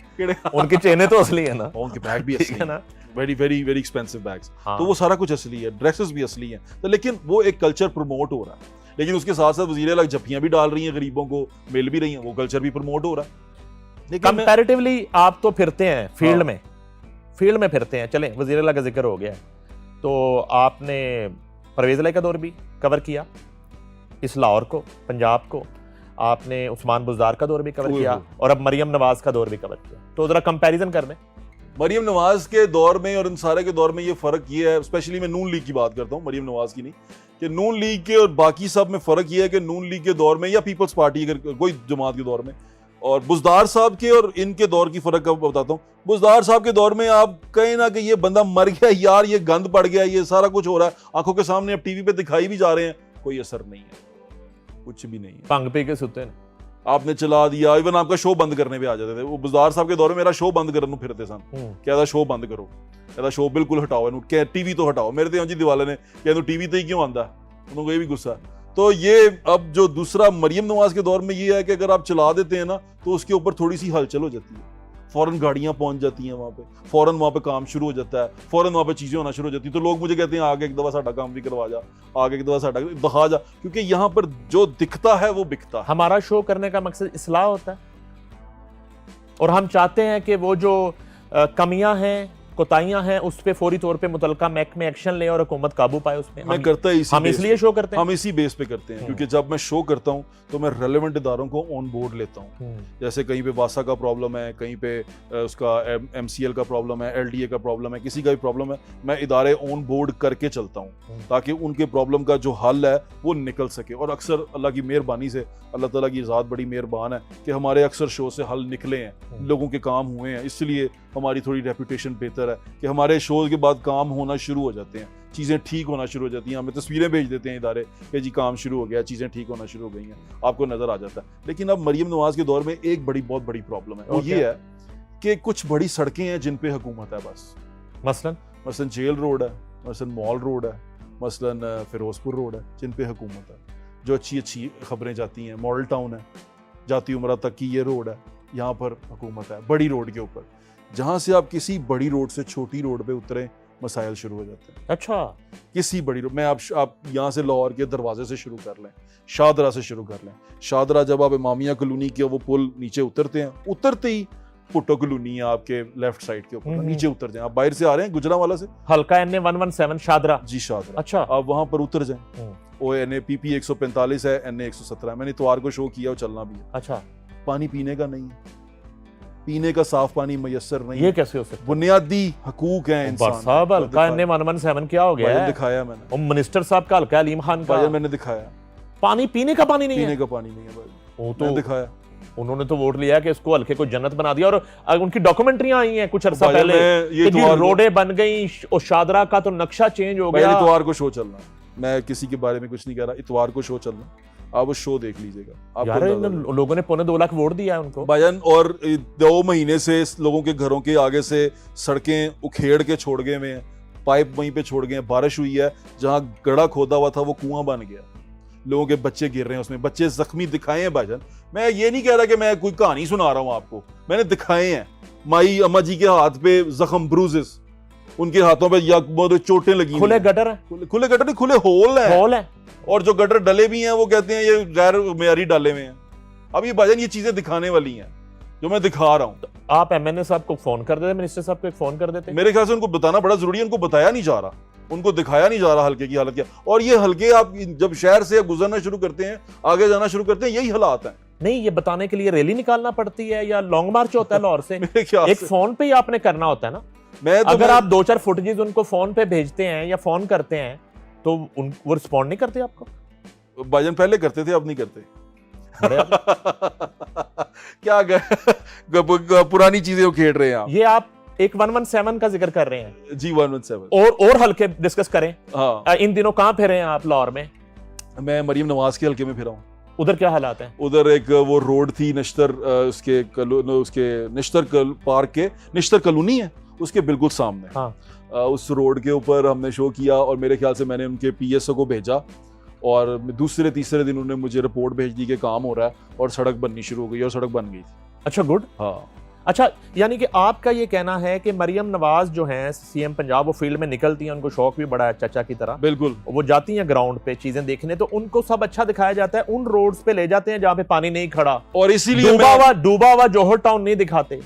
उनकी चेनें तो असली है ना, उनके बैग भी असली है ना, very very very expensive bags. तो वो सारा कुछ असली है, ड्रेसेस भी असली हैं। तो लेकिन वो एक कल्चर प्रमोट हो रहा है, लेकिन उसके साथ साथ वजीर आला जफ्फियां भी डाल रही हैं, गरीबों को मिल भी रही हैं, वो कल्चर भी प्रमोट हो रहा है। कंपैरेटिवली आप तो फिरते हैं फील्ड में फिरते हैं। चलें, वजीर आला का जिक्र हो गया, तो आपने परवेज अलाई का दौर भी कवर किया, इस लाहौर को, पंजाब को, आपने उस्मान बुज़दार का दौर भी कवर किया, और अब मरियम नवाज का दौर भी कवर किया। तो जरा कंपैरिजन कर दें। मरियम नवाज के दौर में और इन सारे के दौर में ये फर्क ये है, स्पेशली मैं नून लीग की बात करता हूँ, मरियम नवाज की नहीं, कि नून लीग के और बाकी सब में फर्क ये है कि नून लीग के दौर में या पीपल्स पार्टी अगर कोई जमात के दौर में, और बुज़दार साहब के और इनके दौर की फर्क अब बताता हूँ। बुज़दार साहब के दौर में आप कहें ना कि ये बंदा मर गया यार, ये गंद पड़ गया, ये सारा कुछ हो रहा है आंखों के सामने, अब टीवी पे दिखाई भी जा रहे हैं, कोई असर नहीं है, कुछ भी नहीं है, भंग पी के सुते हैं, आपने चला दिया, इवन आपका शो बंद करने पे आ जाते थे। वो बुज़दार साहब के दौर में मेरा शो बंद करने फिरते सन, कहता शो बंद करो, कहता शो बिल्कुल हटाओ, क्या टीवी तो हटाओ। मेरे तो जी दिवाले ने कहते टीवी तो ही क्यों आंदा, उनको ये भी गुस्सा। तो ये अब जो दूसरा मरियम नवाज के दौर में ये है कि अगर आप चला देते हैं ना तो उसके ऊपर थोड़ी सी हलचल हो जाती है, फौरन गाड़ियां पहुंच जाती हैं वहां पे, फौरन वहां पे काम शुरू हो जाता है, फौरन वहां पे चीजें होना शुरू हो जाती है। तो लोग मुझे कहते हैं आगे एक दफा साडा काम भी करवा जा, आगे एक दफा साडा दिखा जा, क्योंकि यहाँ पर जो दिखता है वो बिकता है। हमारा शो करने का मकसद इस्लाह होता है, और हम चाहते हैं कि वो जो कमियां हैं, कोताहियां हैं, उस पे फौरी तौर पे मुतलका महकमे एक्शन ले और हुकूमत काबू पाए उस पे। मैं करता ही हम इसलिए शो करते हैं, हम इसी बेस पे करते हैं, क्योंकि जब मैं शो करता हूं तो मैं रेलेवेंट इदारों को ऑन बोर्ड लेता हूं। जैसे कहीं पे वासा का प्रॉब्लम है, कहीं पे उसका MCL का प्रॉब्लम है, LDA का प्रॉब्लम है, किसी का भी प्रॉब्लम है, मैं इदारे ऑन बोर्ड करके चलता हूं ताकि उनके प्रॉब्लम का जो हल है वो निकल सके। और अक्सर अल्लाह की मेहरबानी से, अल्लाह ताला की ज़ात बड़ी मेहरबान है कि हमारे अक्सर शो से हल निकले हैं, लोगों के काम हुए हैं, इसलिए हमारी थोड़ी रेपुटेशन बेहतर है कि हमारे शो के बाद काम होना शुरू हो जाते हैं, चीज़ें ठीक होना शुरू हो जाती हैं, हमें तस्वीरें भेज देते हैं इदारे कि जी काम शुरू हो गया, चीज़ें ठीक होना शुरू हो गई हैं, आपको नज़र आ जाता है। लेकिन अब मरियम नवाज के दौर में एक बहुत बड़ी प्रॉब्लम है, वो ये है कि कुछ बड़ी सड़कें हैं जिन पे हुकूमत है बस। मसलन जेल रोड है, मसलन मॉल रोड है, मसलन फिरोजपुर रोड है, जिन पे हुकूमत है। जो अच्छी खबरें जाती हैं, मॉडल टाउन है, जाती उमरा तक की ये रोड है, यहाँ पर हुकूमत है। बड़ी रोड के ऊपर, जहाँ से आप किसी बड़ी रोड से छोटी रोड पे उतरें, मसाइल शुरू हो जाते हैं। अच्छा, किसी बड़ी रोड में आप यहाँ से लाहौर के दरवाजे से शुरू कर लें, शाहदरा से शुरू कर लें। शाहदरा जब आप इमामिया कॉलोनी के वो पुल नीचे उतरते हैं, उतरते ही भुट्टो कॉलोनी है आपके लेफ्ट साइड के ऊपर, नीचे उतर जाएं। आप बाहर से आ रहे हैं गुजरांवाला से, हल्का NA 117 शाहदरा। जी शाहदरा। अच्छा, आप वहां पर उतर जाएं। वो NA PP 145 है, NA 117 है। मैंने इतवार को शो किया और चलना भी है। अच्छा, पानी पीने का नहीं है, पीने का साफ पानी मैसर नहीं। ये कैसे हो सकता है? बुनियादी हकूक हैं इंसान साहब, हल्का NA 117 क्या हो गया है? दिखाया मैंने, और मिनिस्टर साहब का हल्का अलीम खान का मैंने दिखाया। पानी पीने का पानी नहीं है, पीने का पानी नहीं है भाई, वो तो दिखाया। उन्होंने तो वोट लिया कि इसको हल्के को जन्नत बना दिया। और उनकी डॉक्यूमेंट्रियां आई हैं कुछ अरसा पहले ये कि रोडें बन गई और शाहदरा का तो नक्शा चेंज हो गया। इतवार को शो चलना, मैं किसी के बारे में कुछ नहीं कह रहा, इतवार को शो चलना, आप वो शो देख लीजिएगा। यार इन लोगों ने 2.25 लाख वोट दिया है उनको भाईजान, और 2 महीने से लोगों के घरों के आगे से सड़कें उखेड़ के छोड़ गए हुए हैं, पाइप वहीं पे छोड़ गए हैं। बारिश हुई है, जहां गड्ढा खोदा हुआ था वो कुआं बन गया, लोगों के बच्चे गिर रहे हैं उसमें, बच्चे जख्मी दिखाए हैं भाईजान। मैं ये नहीं कह रहा कि मैं कोई कहानी सुना रहा हूं आपको, मैंने दिखाए हैं। माई अम्मा जी के हाथ पे जख्म, ब्रूजेस, उनके हाथों पे या चोटें लगी, खुले गटर है, खुले गटर नहीं, खुले होल है। और जो गटर डले भी हैं वो कहते हैं ये गैर मेयारी डाले हुए हैं। अब ये भाईजान ये चीजें दिखाने वाली हैं जो मैं दिखा रहा हूं। आप MNA साहब को फोन कर देते, मिनिस्टर साहब को एक फोन कर देते। मेरे ख्याल से उनको बताना बड़ा जरूरी है, उनको बताया नहीं जा रहा, उनको दिखाया नहीं जा रहा हल्के की हालत क्या। और ये हल्के आप जब शहर से गुजरना शुरू करते हैं, आगे जाना शुरू करते हैं, यही हालात हैं। नहीं, ये बताने के लिए रैली निकालना पड़ती है या लॉन्ग मार्च होता है लाहौर से? एक फोन पे ही आपने करना होता है ना। अगर आप 2-4 फुटेजेस उनको फोन पे भेजते हैं या फोन करते हैं तो वो रिस्पॉन्ड नहीं करते आपको? भाईजान पहले करते थे, अब नहीं करते। क्या पुरानी चीजें उखेड़ रहे हैं आप। ये आप एक 117 का जिक्र कर रहे हैं जी, 117 और हल्के डिस्कस करें। हाँ, इन दिनों कहाँ फिरे हैं आप लाहौर में? मैं मरियम नवाज के हल्के में फिरा हूँ। उधर क्या हालात हैं? उधर एक वो रोड थी नश्तर, उसके नश्तर पार्क के नश्तर कॉलोनी है उसके बिल्कुल सामने। हाँ। उस रोड के ऊपर हमने शो किया और मेरे ख्याल से मैंने उनके PSO को भेजा और दूसरे तीसरे दिन उन्होंने मुझे रिपोर्ट भेज दी कि काम हो रहा है और सड़क बननी शुरू हो गई और सड़क बन गई थी। अच्छा, गुड। हाँ, अच्छा, यानी कि आपका ये कहना है कि मरियम नवाज जो हैं CM पंजाब, वो फील्ड में निकलती हैं, उनको शौक भी बड़ा है चाचा की तरह। बिल्कुल, वो जाती हैं ग्राउंड पे चीजें देखने, तो उनको सब अच्छा दिखाया जाता है। उन रोड्स पे ले जाते हैं जहाँ पे पानी नहीं खड़ा, और इसीलिए डूबा हुआ जौहर टाउन नहीं दिखाते,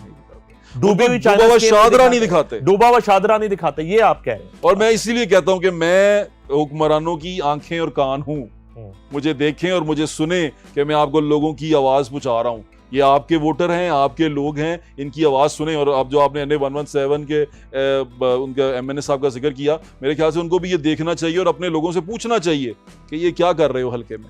डूबी हुई शाहदरा नहीं दिखाते, डूबा हुआ शाहदरा नहीं दिखाते, ये आप कह रहे हैं। और मैं इसीलिए कहता हूँ कि मैं हुक्मरानों की आंखें और कान हूँ, मुझे देखें और मुझे सुने कि मैं आपको लोगों की आवाज पहुंचा रहा हूँ। ये आपके वोटर हैं, आपके लोग हैं, इनकी आवाज सुने। और अब जो आपने NA 117 के उनके MNA साहब का जिक्र किया, मेरे ख्याल से उनको भी ये देखना चाहिए और अपने लोगों से पूछना चाहिए कि ये क्या कर रहे हो हल्के में।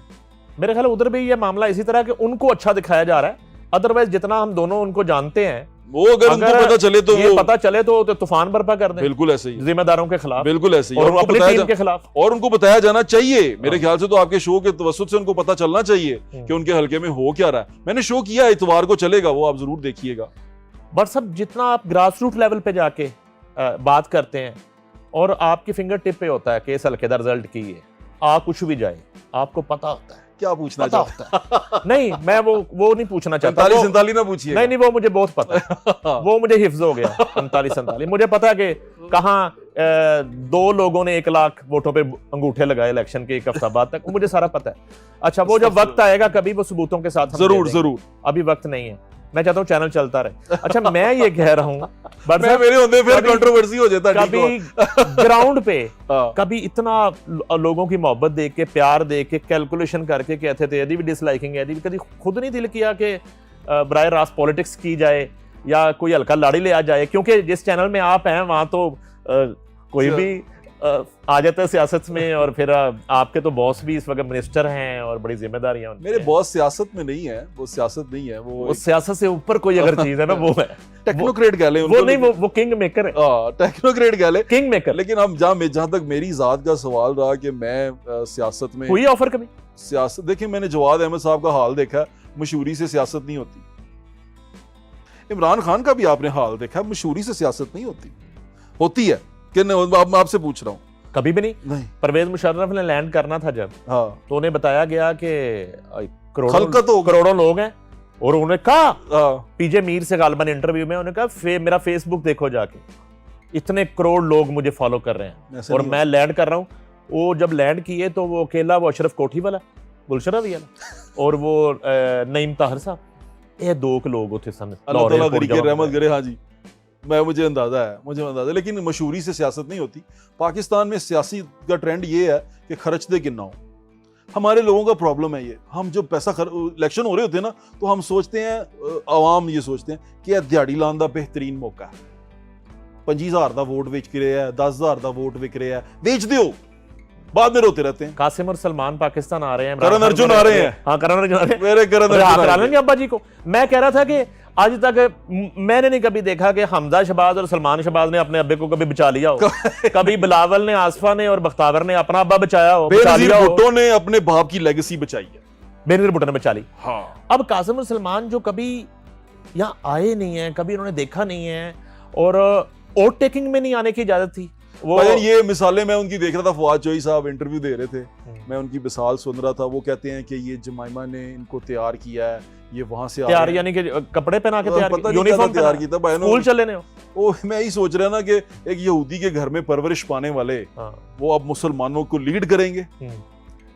मेरे ख्याल उधर भी ये मामला इसी तरह कि उनको अच्छा दिखाया जा रहा है। अदरवाइज जितना हम दोनों उनको जानते हैं, वो अगर उनको पता चले तो ये पता चले तो तूफान बर्पा कर दें। बिल्कुल ऐसे ही, जिम्मेदारों के खिलाफ, बिल्कुल ऐसे ही, और अपनी टीम के खिलाफ, और उनको बताया जाना चाहिए। मेरे ख्याल से तो आपके शो के तवस्सुत से उनको पता चलना चाहिए कि उनके हल्के में हो क्या रहा है। मैंने शो किया, इतवार को चलेगा, वो आप जरूर देखिएगा। बट सब जितना आप ग्रास रूट लेवल पे जाके बात करते हैं और आपकी फिंगर टिप पे होता है कि इस हल्के दा रिजल्ट की है, आ कुछ भी जाए आपको पता होता है। क्या पूछना चाहता है? नहीं, मैं वो नहीं पूछना चाहता। 45-47 ना पूछिए। नहीं, वो मुझे बहुत पता है। वो मुझे हिफ्ज हो गया। 45-47 मुझे पता है कि कहाँ 2 लोगों ने 1 लाख वोटों पे अंगूठे लगाए इलेक्शन के 1 हफ्ता बाद तक, मुझे सारा पता है। अच्छा, वो जब वक्त आएगा कभी वो सबूतों के साथ जरूर, अभी वक्त नहीं है। मैं चाहता हूँ चैनल चलता रहे। अच्छा मैं ये कह रहा हूँ मैं मेरे होंदे फिर कंट्रोवर्सी हो जाता, कभी ग्राउंड पे हाँ। कभी इतना लोगों की मोहब्बत देख के, प्यार देख के, कैलकुलेशन करके कहते थे यदि भी डिसलाइकिंग है, यदि कभी खुद नहीं दिल किया कि बराह रास्त पॉलिटिक्स की जाए या कोई हल्का लाड़ी ले आ जाए, क्योंकि जिस चैनल में आप हैं वहां तो कोई भी आ जाता है सियासत में, और फिर आपके तो बॉस भी इस वक्त मिनिस्टर हैं और बड़ी जिम्मेदारियां उनकी मेरे हैं। बॉस सियासत में नहीं है, वो सियासत नहीं है, वो सियासत से ऊपर कोई अगर चीज है ना वो है टेक्नोक्रेट कह लें वो नहीं, वो किंग मेकर है, टेक्नोक्रेट कह लें, किंग मेकर। लेकिन हम जहां तक मेरी जात का सवाल रहा कि मैं सियासत में हुई ऑफर कभी? सियासत देखिए, मैंने जवाद अहमद साहब का हाल देखा, मशहूरी से सियासत नहीं होती। इमरान खान का भी आपने हाल देखा, मशहूरी से सियासत नहीं होती, होती है कि नहीं? मैं आपसे पूछ रहा हूँ। कभी भी नहीं। नहीं, परवेज मुशर्रफ ने लैंड करना था जब, हाँ, तो उन्हें बताया गया कि करोड़ों लोग हैं, और उन्होंने कहा हाँ, पीजे मीर से गालबन इंटरव्यू में उन्होंने कहा मेरा फेसबुक देखो जाके, इतने करोड़ लोग मुझे फॉलो कर रहे हैं ऐसे और नहीं मैं लैंड कर रहा हूँ। वो जब लैंड किए तो वो अकेला, वो अशरफ कोठी वाला, गुलशन रवि वाला, और वो नईम ताहिर साहब, ये दो के लोग होते सन। अल्लाह ताला गरी के रहमत करे। हाँ जी, मुझे अंदाजा है, लेकिन मशहूरी से सियासत नहीं होती। पाकिस्तान में सियासी का ट्रेंड ये है कि खर्च दे किन्ना हो। हमारे लोगों का प्रॉब्लम है ये, हम जो पैसा इलेक्शन हो रहे होते हैं ना, तो हम सोचते हैं, आवाम ये सोचते हैं कि यह दिहाड़ी लाने का बेहतरीन मौका है, 25,000 का वोट बेच के रहा है, 10,000 का वोट बिक रहा है, बेच दो, बाद में रोते रहते हैं। कासिम और सलमान पाकिस्तान आ रहे हैं, करण अर्जुन आ रहे हैं, हाँ करण अर्जुन आ रहे हैं, मेरे करण करा लेंगे अब्बा जी को। मैं कह रहा था कि आज तक मैंने नहीं कभी देखा कि हमजा शहबाज और सलमान शहबाज ने अपने अब्बे को कभी बचा लिया हो। कभी बिलावल ने, आसफा ने और बख्तावर ने अपना अब्बा बचाया हो, बेनजीर भुट्टो ने अपने बाप की लेगेसी बचाई है, बेनजीर भुट्टो ने बचा ली। हाँ। अब कासिम और सलमान जो कभी यहाँ आए नहीं है, कभी उन्होंने देखा नहीं है, और वोट टेकिंग में नहीं आने की इजाजत थी। वो ये मिसालें मैं उनकी देख रहा था, फवाद चौधरी साहब इंटरव्यू दे रहे थे, मैं उनकी मिसाल सुन रहा था। वो कहते हैं कि ये जमाइमा ने इनको तैयार किया है, ये वहां से तैयार यानी कि कपड़े पहना के तैयार, यूनिफॉर्म तैयार की था, स्कूल चले ने वो। मैं ही सोच रहा ना कि एक यहूदी के घर में परवरिश पाने वाले वो अब मुसलमानों को लीड करेंगे,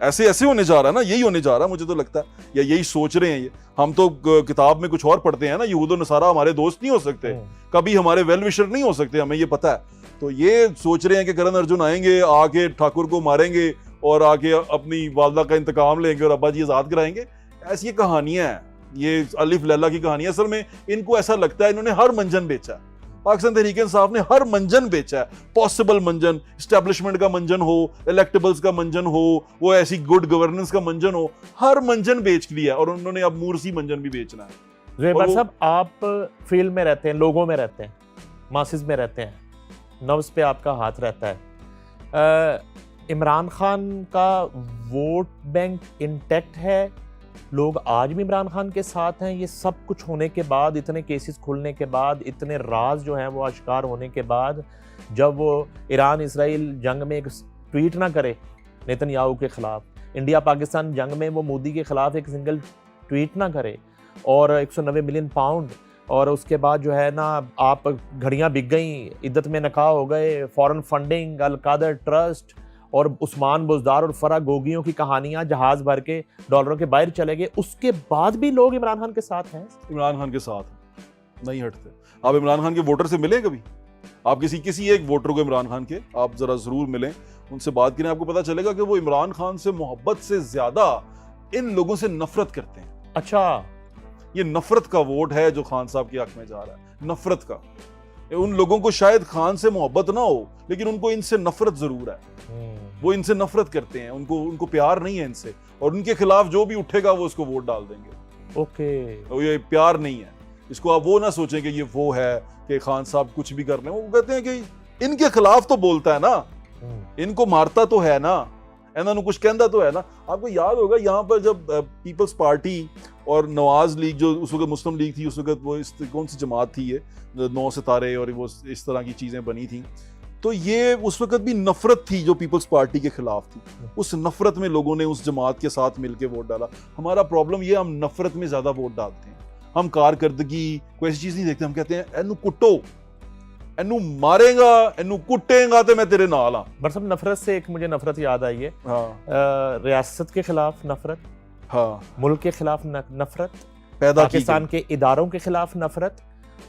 ऐसे होने जा रहा है ना, यही होने जा रहा है मुझे तो लगता है, या यही सोच रहे हैं ये। हम तो किताब में कुछ और पढ़ते हैं ना, यहूद और नसारा हमारे दोस्त नहीं हो सकते, कभी हमारे वेल विशर नहीं हो सकते, हमें ये पता है। तो ये सोच रहे हैं कि करण अर्जुन आएंगे, आके ठाकुर को मारेंगे और आके अपनी वालदा का इंतकाम लेंगे और अब्बा जी आजाद कराएंगे। ऐसी ये कहानियां हैं, ये अलिफ लैला की कहानी। असल में इनको ऐसा लगता है इन्होंने हर मंजन बेचा है, पाकिस्तान तहरीक इंसाफ ने हर मंजन बेचा है, पॉसिबल मंजन, एस्टेब्लिशमेंट का मंजन हो, इलेक्टेबल्स का मंजन हो, वो ऐसी गुड गवर्नेंस का मंजन हो, हर मंजन बेच लिया और उन्होंने अब मूर्सी मंजन भी बेचना है। ज़ुहैब साहब, आप फील्ड में रहते हैं, लोगों में रहते हैं, मासिस में रहते हैं, नब्ज पे आपका हाथ रहता है। इमरान खान का वोट बैंक इंटैक्ट है, लोग आज भी इमरान खान के साथ हैं, ये सब कुछ होने के बाद, इतने केसेस खुलने के बाद, इतने राज जो हैं वो आश्कार होने के बाद, जब वो ईरान इसराइल जंग में एक ट्वीट ना करे नेतन्याहू के खिलाफ, इंडिया पाकिस्तान जंग में वो मोदी के खिलाफ एक सिंगल ट्वीट ना करे, और 190 मिलियन पाउंड, और उसके बाद जो है ना आप घड़ियां बिक गई, इद्दत में नकाह हो गए, फॉरेन फंडिंग, अल कादर ट्रस्ट और उस्मान बुज़दार और फरा गोगियों की कहानियां जहाज भर के डॉलरों के बाहर चले गए, उसके बाद भी लोग इमरान खान के साथ हैं। इमरान खान के साथ नहीं हटते। आप इमरान खान के वोटर से मिले कभी? आप किसी एक वोटर को इमरान खान के आप जरा जरूर मिलें, उनसे बात करें, आपको पता चलेगा कि वो इमरान खान से मोहब्बत से ज्यादा इन लोगों से नफरत करते हैं। अच्छा, ये नफरत का वोट है जो खान साहब के हक में जा रहा है, नफरत का। उन लोगों को शायद खान से मोहब्बत ना हो, लेकिन उनको इनसे नफरत जरूर है, वो इनसे नफरत करते हैं, उनको प्यार नहीं है इनसे, और उनके खिलाफ जो भी उठेगा वो उसको वोट डाल देंगे। ओके, तो ये प्यार नहीं है, इसको आप वो ना सोचें कि ये वो है कि खान साहब कुछ भी कर रहे हैं। वो कहते हैं कि इनके खिलाफ तो बोलता है ना, इनको मारता तो है ना, इन्होंने कुछ कहता तो है ना। आपको याद होगा यहाँ पर जब पीपल्स पार्टी और नवाज लीग, जो उस वक्त मुस्लिम लीग थी, उस वक्त वो कौन सी जमात थी, ये 9 सितारे और वो इस तरह की चीजें बनी थी, तो ये उस वक्त भी नफरत थी जो पीपल्स पार्टी के खिलाफ थी। उस नफरत में लोगों ने उस जमात के साथ मिलकर वोट डाला। हमारा प्रॉब्लम ये, हम नफरत में ज्यादा वोट डालते हैं, हम कारकर्दगी कोई ऐसी चीज नहीं देखते, हम कहते हैं एनू कुटो, एनू मारेगा, एनू कुटेगा तो मैं तेरे नाल हाँ। बट सब नफरत से एक मुझे नफरत याद आई है, हाँ, रियासत के खिलाफ नफरत, हाँ, मुल्क के खिलाफ नफरत, पैदा की पाकिस्तान के इदारों के खिलाफ नफरत,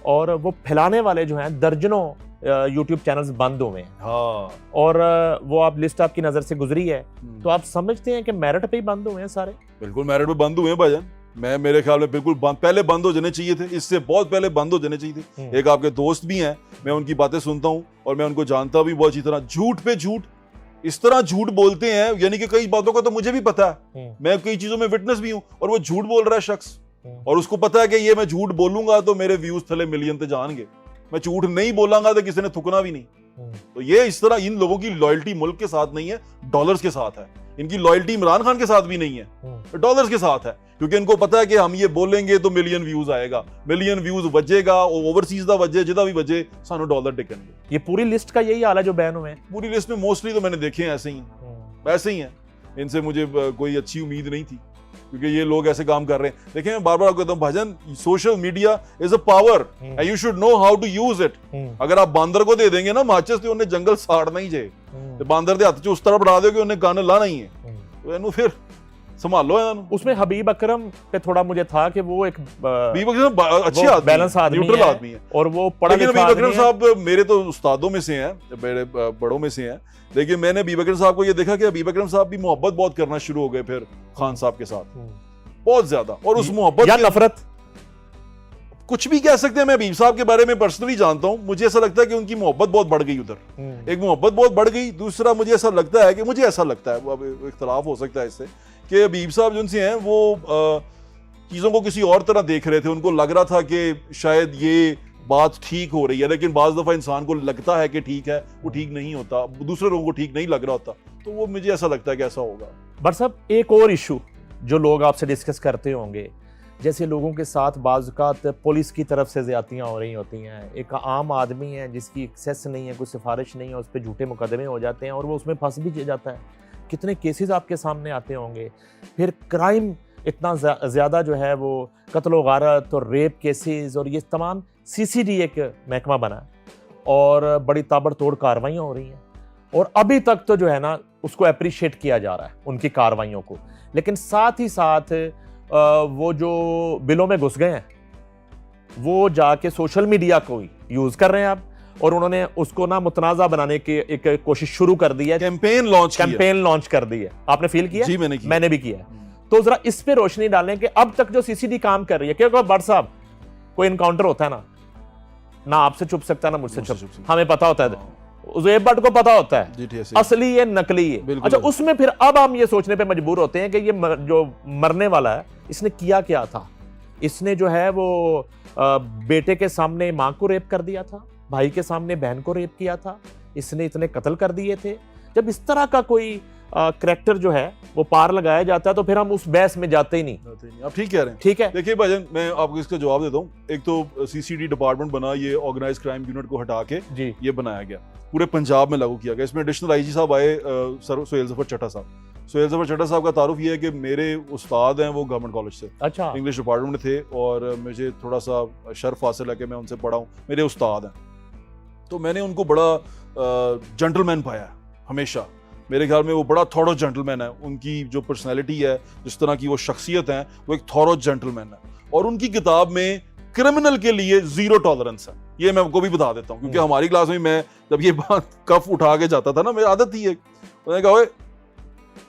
और वो फैलाने वाले जो हैं दर्जनों यूट्यूब चैनल्स बंद हुए हैं। हाँ, और वो आप लिस्ट आपकी नजर से गुजरी है, तो आप समझते हैं कि मेरिट पे ही बंद हुए हैं सारे? बिल्कुल मेरिट पे बंद हुए हैं भाईजान। मैं मेरे ख्याल में बिल्कुल पहले बंद हो जाने चाहिए थे, इससे बहुत पहले बंद हो जाने चाहिए थे। एक आपके दोस्त भी हैं, मैं उनकी बातें सुनता हूँ और मैं उनको जानता भी बहुत अच्छी तरह। झूठ पे झूठ, इस तरह झूठ बोलते हैं, यानी कि कई बातों का तो मुझे भी पता है, मैं कई चीजों में विटनेस भी हूं, और वो झूठ बोल रहा है शख्स, और उसको पता है कि ये मैं झूठ बोलूंगा तो मेरे व्यूज थले मिलियन ते जाएंगे, मैं झूठ नहीं बोलांगा तो किसी ने थुकना भी नहीं। तो ये इस तरह इन लोगों की लॉयल्टी मुल्क के साथ नहीं है, डॉलर्स के साथ है। इनकी लॉयल्टी इमरान खान के साथ भी नहीं है, डॉलर्स के साथ है, क्योंकि इनको पता है कि हम ये बोलेंगे तो मिलियन व्यूज आएगा, मिलियन व्यूज बजेगा, ओवरसीज दा वजे, जिदा भी वजे, सानू डॉलर टिकणगे। ये पूरी लिस्ट का यही हाल है जो बैन हुए हैं? पूरी लिस्ट में मोस्टली तो मैंने देखे हैं ऐसे ही हैं। इनसे मुझे कोई अच्छी उम्मीद नहीं थी, क्योंकि ये लोग ऐसे काम कर रहे हैं। देखिए मैं बार बार कहता हूँ भाईजान, social media is a power and you should know how to use it. अगर आप बांदर को दे देंगे ना माचिस, तो उन्हें जंगल साड़ना ही जाए, तो बांदर के हाथ च उस तरह बढ़ा दो कि उन्हें गन लाना ही है, तो इन्हों फिर संभालो इन्हों। उसमें हबीब अकरम पे थोड़ा मुझे था कि वो एक हबीब अकरम अच्छे आदमी, बैलेंस आदमी, न्यूट्रल आदमी है, और वो पढ़ा लिखा हबीब अकरम साहब मेरे तो उस्तादों में से हैं, मेरे बड़ों में से हैं, लेकिन मैंने हबीब अकरम साहब को ये देखा कि हबीब अकरम साहब भी मोहब्बत बहुत करना शुरू हो गए फिर खान साहब के साथ, बहुत ज्यादा। और उस मोहब्बत या नफरत, कुछ भी कह सकते हैं। मैं हबीब साहब के बारे में पर्सनली जानता हूं, मुझे ऐसा लगता है कि उनकी मोहब्बत बहुत बढ़ गई उधर। एक मोहब्बत बहुत बढ़ गई, दूसरा मुझे ऐसा लगता है अब इख्तलाफ हो सकता है इससे, कि हबीब साहब जिनसे हैं वो चीजों को किसी और तरह देख रहे थे। उनको लग रहा था कि शायद ये बात ठीक हो रही है, लेकिन बाज दफा इंसान को लगता है कि ठीक है, वो ठीक नहीं होता, दूसरे लोगों को ठीक नहीं लग रहा होता, तो वो मुझे ऐसा लगता है कि ऐसा होगा। बट साहब एक और इशू जो लोग आपसे डिस्कस करते होंगे, जैसे लोगों के साथ बाज़ पुलिस की तरफ से ज़्यादतियाँ हो रही होती हैं, एक आम आदमी है जिसकी एक्सेस नहीं है, कोई सिफारिश नहीं है, उस पर झूठे मुकदमे हो जाते हैं और वो उसमें फंस भी जाता है। कितने केसेस आपके सामने आते होंगे। फिर क्राइम इतना ज़्यादा जो है वो कत्ल व गारत और रेप केसेस, और ये तमाम CCD एक महकमा बना है और बड़ी ताबड़तोड़ कार्रवाइयाँ हो रही हैं, और अभी तक तो जो है ना उसको अप्रिशिएट किया जा रहा है उनकी कार्रवाइयों को। लेकिन साथ ही साथ वो जो बिलों में घुस गए हैं वो जाके सोशल मीडिया को यूज कर रहे हैं अब, और उन्होंने उसको ना मुतनाज़ा बनाने की एक कोशिश शुरू कर दी है, कैंपेन लॉन्च कर दी है। आपने फील किया? जी मैंने भी किया। तो जरा इस पे रोशनी डालें कि अब तक जो CCD काम कर रही है, क्योंकि बट साहब कोई इनकाउंटर होता है ना आपसे छुप सकता है ना मुझसे छुप, हमें पता होता है, ज़ुएब भट्ट को पता होता है असली है नकली है। अच्छा, उसमें फिर अब हम ये सोचने पे मजबूर होते हैं कि ये जो मरने वाला है इसने किया क्या था। इसने जो है वो बेटे के सामने मां को रेप कर दिया था, भाई के सामने बहन को रेप किया था, इसने इतने कत्ल कर दिए थे। जब इस तरह का कोई करैक्टर जो है वो पार लगाया जाता है तो फिर हम उस बहस में जाते ही नहीं। आप ठीक कह रहे हैं। ठीक है, देखिए भाईजान, मैं आपको इसका जवाब देता हूँ। एक तो CCD डिपार्टमेंट बना, ये ऑर्गेनाइज क्राइम यूनिट को हटा के जी ये बनाया गया, पूरे पंजाब में लागू किया गया। इसमें एडिशनल IG साहब आए, सुहेल जफर चट्टा साहब। सुहेल जफर चट्टा साहब का तारुफ ये है कि मेरे उस्ताद हैं, वो गवर्नमेंट कॉलेज से, अच्छा, इंग्लिश डिपार्टमेंट में थे, और मुझे थोड़ा सा शर्फ हासिल है कि मैं उनसे पढ़ा हूँ, मेरे उस्ताद हैं। तो मैंने उनको बड़ा जेंटलमैन पाया हमेशा। मेरे ख्याल में वो बड़ा थॉरो जेंटलमैन है। उनकी जो पर्सनैलिटी है, जिस तरह की वो शख्सियत है, वो एक थॉरो जेंटलमैन है। और उनकी किताब में क्रिमिनल के लिए 0 टॉलरेंस है, ये मैं आपको भी बता देता हूँ, क्योंकि हमारी क्लास में मैं जब ये बात कफ उठा के जाता था ना, मेरी आदत थी, उन्होंने कहा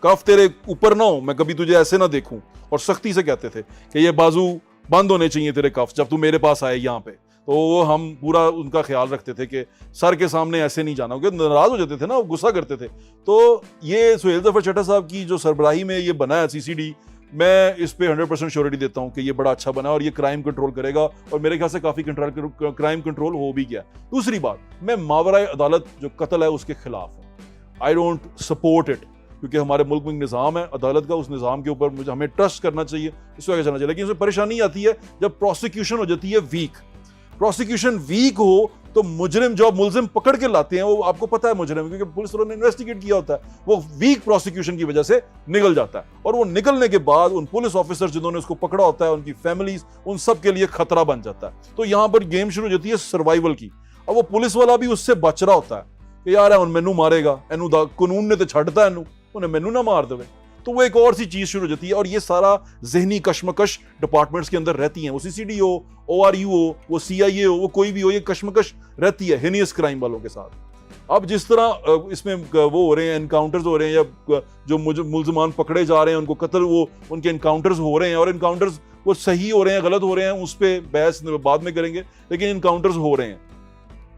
कफ तेरे ऊपर ना हो, मैं कभी तुझे ऐसे ना देखूं, और सख्ती से कहते थे कि ये बाजू बंद होने चाहिए तेरे कफ जब तू मेरे पास आए यहाँ पे। तो हम पूरा उनका ख्याल रखते थे कि सर के सामने ऐसे नहीं जाना, क्योंकि नाराज हो जाते थे ना, वो गुस्सा करते थे। तो ये सुहेल जफर चट्टा साहब की जो सरबराही में ये बना है CCD, मैं इस पे 100% श्योरिटी देता हूँ कि ये बड़ा अच्छा बना और ये क्राइम कंट्रोल करेगा, और मेरे ख्याल से काफी क्राइम कंट्रोल हो भी गया। दूसरी बात, मैं मावराए अदालत जो कत्ल है उसके खिलाफ हूँ। आई डोंट सपोर्ट इट, क्योंकि हमारे मुल्क में निज़ाम है अदालत का, उस निज़ाम के ऊपर हमें ट्रस्ट करना चाहिए, इस वजह चलना चाहिए। लेकिन उसमें परेशानी आती है जब प्रोसिक्यूशन हो जाती है वीक। प्रोसिक्यूशन वीक हो तो मुजरिम जो मुलजिम पकड़ के लाते हैं, वो आपको पता है मुजरिम, क्योंकि पुलिस वालों ने इन्वेस्टिगेट किया होता है, वो वीक प्रोसिक्यूशन की वजह से निकल जाता है। और वो निकलने के बाद उन पुलिस ऑफिसर जिन्होंने उसको पकड़ा होता है, उनकी फैमिलीज, उन सब के लिए खतरा बन जाता है। तो यहां पर गेम शुरू हो जाती है सर्वाइवल की। और वो पुलिस वाला भी उससे बच रहा होता है कि यार मैनू मारेगा, कानून ने तो छड्डता इनू, उन्हें मैनू ना मार देवे। तो वो एक और सी चीज शुरू हो जाती है, और ये सारा जहनी कशमकश डिपार्टमेंट्स के अंदर रहती है। वो CCD हो, ORU हो, वो CIA हो, वो कोई भी हो, ये कशमकश रहती है हेनियस क्राइम वालों के साथ। अब जिस तरह इसमें वो हो रहे हैं, एनकाउंटर्स हो रहे हैं, या जो मुल्ज़मान पकड़े जा रहे हैं, उनको कत्ल, वो उनके एनकाउंटर्स हो रहे हैं, और एनकाउंटर्स वो सही हो रहे हैं गलत हो रहे हैं, उस पर बहस बाद में करेंगे, लेकिन एनकाउंटर्स हो रहे हैं।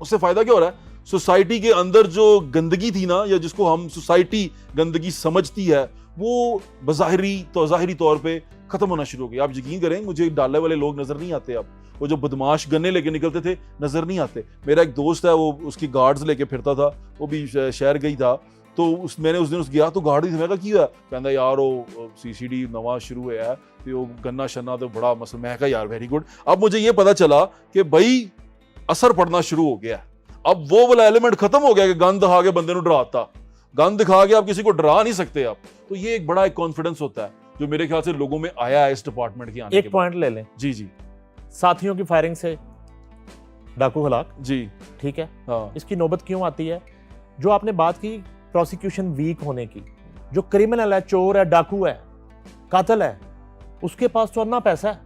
उससे फायदा क्या हो रहा है? सोसाइटी के अंदर जो गंदगी थी ना, या जिसको हम सोसाइटी गंदगी समझती है, वो ज़ाहिरी तौर पे खत्म होना शुरू हो गई। आप यकीन करें, मुझे डाले वाले लोग नजर नहीं आते अब। वो जो बदमाश गन्ने लेके निकलते थे नजर नहीं आते। मेरा एक दोस्त है, वो उसकी गार्ड्स लेके फिरता था, वो भी शहर गई था, तो मैंने उस दिन गया तो गार्ड ही मैं कहा की हुआ, कहता यार वो CCD नवा शुरू हुआ है, तो वो गन्ना शन्ना तो बड़ा मसला। मैं कहा यार वेरी गुड। अब मुझे ये पता चला कि भाई असर पड़ना शुरू हो गया। अब वो वाला एलिमेंट खत्म हो गया कि गन दिखा के बंदे को डराता, गन दिखा के आप किसी को डरा नहीं सकते आप। तो ये एक बड़ा एक कॉन्फिडेंस होता है जो मेरे ख्याल से लोगों में आया है इस डिपार्टमेंट के आने एक पॉइंट ले लें। जी साथियों की फायरिंग से डाकू हलाक, जी ठीक है। हाँ, इसकी नौबत क्यों आती है? जो आपने बात की प्रोसिक्यूशन वीक होने की, जो क्रिमिनल है, चोर है, डाकू है, कातिल है, उसके पास तो अन्ना पैसा है,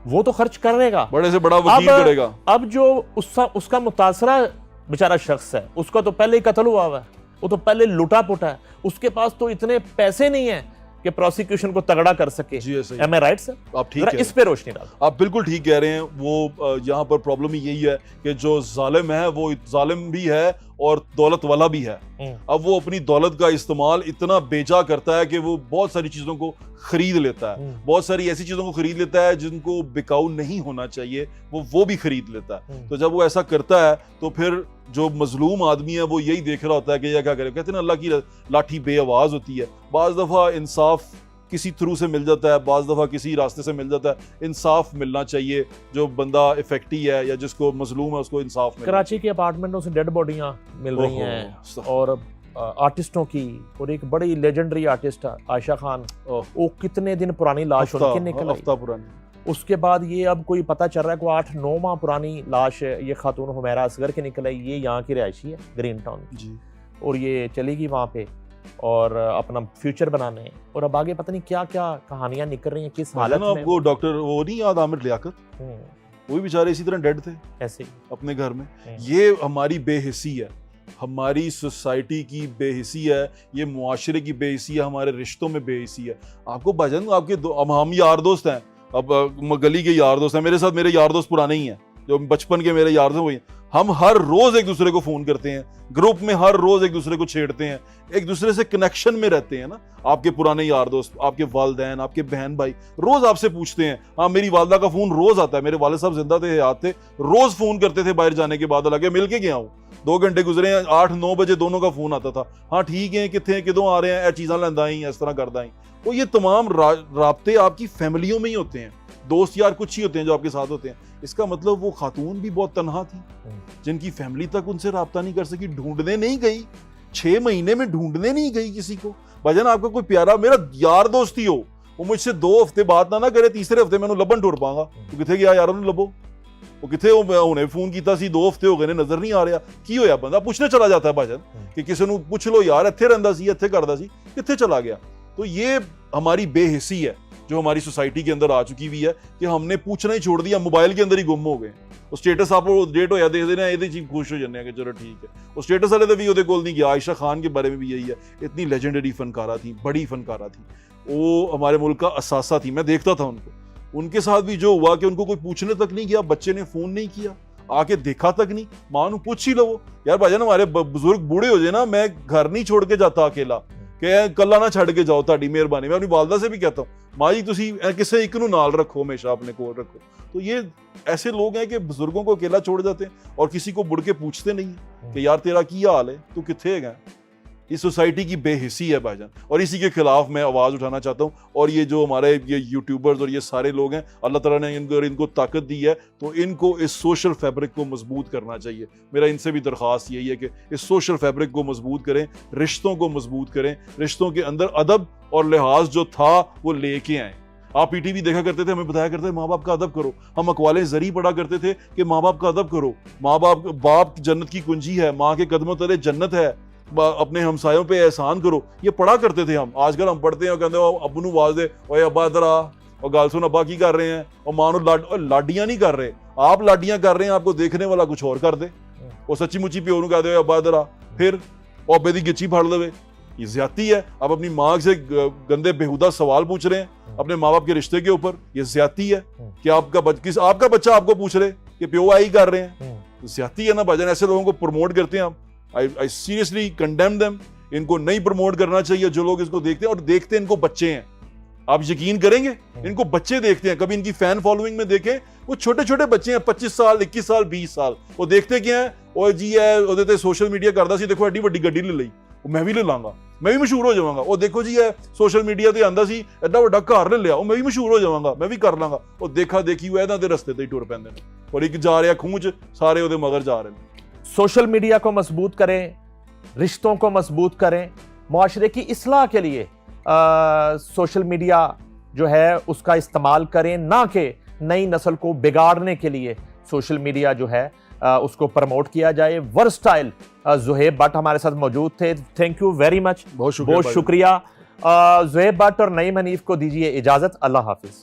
वो तो खर्च करेगा, बड़े से बड़ा वकील करेगा। अब जो उसका मुतासरा बेचारा शख्स है, उसका तो पहले ही कत्ल हुआ है, वो तो पहले लुटा पुटा है, उसके पास तो इतने पैसे नहीं है कि प्रोसिक्यूशन को तगड़ा कर सके। जी सही। एम आई राइट सर? आप ठीक है, इस पे रोशनी डाल। आप बिल्कुल ठीक कह रहे हैं। वो यहाँ पर प्रॉब्लम ही यही है कि जो जालिम है वो जालिम भी है और दौलत वाला भी है। अब वो अपनी दौलत का इस्तेमाल इतना बेजा करता है कि वो बहुत सारी चीजों को खरीद लेता है, बहुत सारी ऐसी चीजों को खरीद लेता है जिनको बिकाऊ नहीं होना चाहिए, वो भी खरीद लेता है। तो जब वो ऐसा करता है तो फिर जो मजलूम आदमी है वो यही देख रहा होता है कि यह क्या करे। कहते हैं ना, अल्लाह की लाठी बेआवाज होती है। बाज दफा इंसाफ किसी थ्रू से मिल जाता है, बाज दफा किसी रास्ते से मिल जाता है। इंसाफ मिलना चाहिए, जो बंदा इफेक्टी है या जिसको मजलूम है उसको इंसाफ मिलना। कराची के अपार्टमेंटों से डेड बॉडियां मिल रही हैं, और आर्टिस्टों की, और एक बड़ी लेजेंडरी आर्टिस्ट आयशा खान, वो कितने दिन पुरानी लाश उनकी निकल आई, पुरानी। उसके बाद ये अब कोई पता चल रहा है कोई 8-9 माह पुरानी लाश है, ये खातून हुमैरा असगर की निकल आई। ये यहाँ की रिहायशी है ग्रीन टाउन जी, और ये चली गई वहाँ पे और अपना फ्यूचर बनाने, और अब आगे पता नहीं क्या क्या कहानियां निकल रही हैं, किस हालत में। आपको डॉक्टर वो नहीं याद, आमिर लियाकत, वो भी बेचारे इसी तरह डेड थे ऐसे अपने घर में। ये हमारी बेहिसी है, हमारी सोसाइटी की बेहिसी है, ये मुआशरे की बेहिसी है, हमारे रिश्तों में बेहिसी है। आपको भजन आपके हम यार दोस्त हैं, अब गली के यार दोस्त हैं, मेरे साथ मेरे यार दोस्त पुराने ही हैं, जो बचपन के मेरे यार दोस्त वही। हम हर रोज एक दूसरे को फोन करते हैं, ग्रुप में हर रोज एक दूसरे को छेड़ते हैं, एक दूसरे से कनेक्शन में रहते हैं ना। आपके पुराने यार दोस्त, आपके वालिदैन, आपके बहन भाई रोज आपसे पूछते हैं। हाँ, मेरी वालदा का फोन रोज आता है, मेरे वालिद साहब जिंदा थे, हयात थे, रोज फोन करते थे बाहर जाने के बाद, लगे मिल के गया हूँ, 2 घंटे गुजरे हैं, 8-9 बजे दोनों का फोन आता था। हाँ ठीक है, कितने किदों आ रहे हैं, चीज़ां लैंदा ही इस तरह करदा ही। वो ये तमाम राब्ते आपकी फैमिलियों में ही होते हैं, दोस्त यार कुछ ही होते हैं जो आपके साथ होते हैं। इसका मतलब वो खातून भी बहुत तन्हा थी, जिनकी फैमिली तक उनसे राब्ता नहीं कर सकी, ढूंढने नहीं गई, 6 महीने में ढूंढने नहीं गई किसी को। भजन आपका कोई प्यारा मेरा यार दोस्त ही हो, वो मुझसे 2 हफ्ते बात ना करे, तीसरे हफ्ते मैं लबन टुर पाऊंगा, तो किथे गया यार उन्हें लबो, वो किथे उन्हें फोन किया सी 2 हफ्ते हो गए ने, नजर नहीं आ रहा की होया। बंदा पूछने चला जाता है भजन कि किसी को पूछ लो यार, इत्थे रहिंदा सी, इत्थे करदा सी, किथे चला गया। तो ये हमारी बेहिसी है जो हमारी सोसाइटी के अंदर आ चुकी हुई है कि हमने पूछना ही छोड़ दिया, मोबाइल के अंदर ही गुम हो गए। वो स्टेटस आप अपडेट होया दे देना, ये चीज खुश हो जाने कि चलो ठीक है। वो स्टेटस वाले भी ਉਹਦੇ ਕੋਲ नहीं गया। आयशा खान के बारे में भी यही है, इतनी लेजेंडरी फनकारा थी, बड़ी फनकारा थी, वो हमारे मुल्क का असासा थी। मैं देखता था उनको, उनके साथ भी जो हुआ कि उनको कोई पूछने तक नहीं गया, बच्चे ने फोन नहीं किया, आके देखा तक नहीं। मां ਨੂੰ पूछ ही लो यार भाजन, हमारे बुजुर्ग बूढ़े हो जाए ना, मैं घर नहीं छोड़ के जाता अकेला, कि कला ना छड़ के जाओ, ताड़ी मेहरबानी। मैं अपनी वालदा से भी कहता हूँ, माँ जी तुसी किसी एक नूं नाल रखो, हमेशा अपने कोल रखो। तो ये ऐसे लोग हैं कि बुजुर्गों को अकेला छोड़ जाते हैं और किसी को बुढ़ के पूछते नहीं है कि यार तेरा की हाल है, तू किथे है। इस सोसाइटी की बेहिसी है भाईजान, और इसी के खिलाफ मैं आवाज़ उठाना चाहता हूँ। और ये जो हमारे ये यूट्यूबर्स और ये सारे लोग हैं, अल्लाह ताला ने इनको ताकत दी है, तो इनको इस सोशल फैब्रिक को मजबूत करना चाहिए। मेरा इनसे भी दरख्वास्त यही है कि इस सोशल फैब्रिक को मजबूत करें, रिश्तों को मजबूत करें, रिश्तों के अंदर अदब और लिहाज जो था वो लेके आए। आप PTV देखा करते थे, हमें बताया करते थे माँ बाप का अदब करो। हम अकवाले ज़री पढ़ा करते थे कि माँ बाप का अदब करो, बाप जन्नत की कुंजी है, माँ के कदमों तले जन्नत है, अपने हमसायों पे एहसान करो, ये पढ़ा करते थे हम। आजकल हम पढ़ते हैं और कहते हैं अब्बू नू आवाज दे, ओए अब्बा इधर आ, और गाल सुन अब्बा की कर रहे हैं, और मानो लाडियां नहीं कर रहे, आप लाडियां कर रहे हैं, आपको देखने वाला कुछ और कर दे, और सच्ची मुच्ची प्यो नू कह दे अब्बा इधर आ, फिर ओबे दी गिच्ची फाड़ देवे, ये ज्यादती है। आप अपनी माँ से गंदे बेहुदा सवाल पूछ रहे हैं अपने माँ बाप के रिश्ते के ऊपर, ये ज्यादती है कि आपका बच्चा आपको पूछ रहे कि प्यो आई कर रहे हैं, तो ज्यादती है ना भाईजान। ऐसे लोगों को प्रमोट करते हैं हम, आई सीरियसली कंडेम देम। इनको नहीं प्रमोट करना चाहिए जो लोग इसको देखते हैं, और देखते हैं इनको बच्चे हैं, आप यकीन करेंगे इनको बच्चे देखते हैं। कभी इनकी फैन फॉलोइंग में देखें, वो छोटे छोटे बच्चे हैं, 25 साल 21 साल 20 साल, वो देखते क्या है, ओ जी है ਉਹਦੇ सोशल मीडिया करता सी, देखो एडी ਵੱਡੀ ਗੱਡੀ ले ਲਈ, मैं भी ले लांगा, मैं भी मशहूर हो जाऊंगा। ਉਹ देखो जी है सोशल मीडिया ਤੇ ਆਂਦਾ ਸੀ ਐਡਾ ਵੱਡਾ ਘਰ ਲੈ ਲਿਆ, ਉਹ मैं भी मशहूर हो जाऊंगा, मैं भी कर ਲਾਂਗਾ। ਉਹ देखा देखी ਉਹ ਇਹਨਾਂ ਦੇ ਰਸਤੇ ਤੇ ਹੀ ਟੁਰ ਪੈਂਦੇ ਨੇ, ਔਰ ਇੱਕ ਜਾ ਰਿਹਾ ਖੂਹ 'ਚ, ਸਾਰੇ ਉਹਦੇ ਮਗਰ ਜਾ ਰਹੇ ਨੇ। सोशल मीडिया को मजबूत करें, रिश्तों को मजबूत करें, मुआशरे की इस्लाह के लिए सोशल मीडिया जो है उसका इस्तेमाल करें, ना कि नई नस्ल को बिगाड़ने के लिए सोशल मीडिया जो है उसको प्रमोट किया जाए। वर्सटाइल ज़ुहैब भट्ट हमारे साथ मौजूद थे, थैंक यू वेरी मच, बहुत शुक्रिया। ज़ुहैब भट्ट और नईम हनीफ को दीजिए इजाज़त, अल्लाह हाफिज़।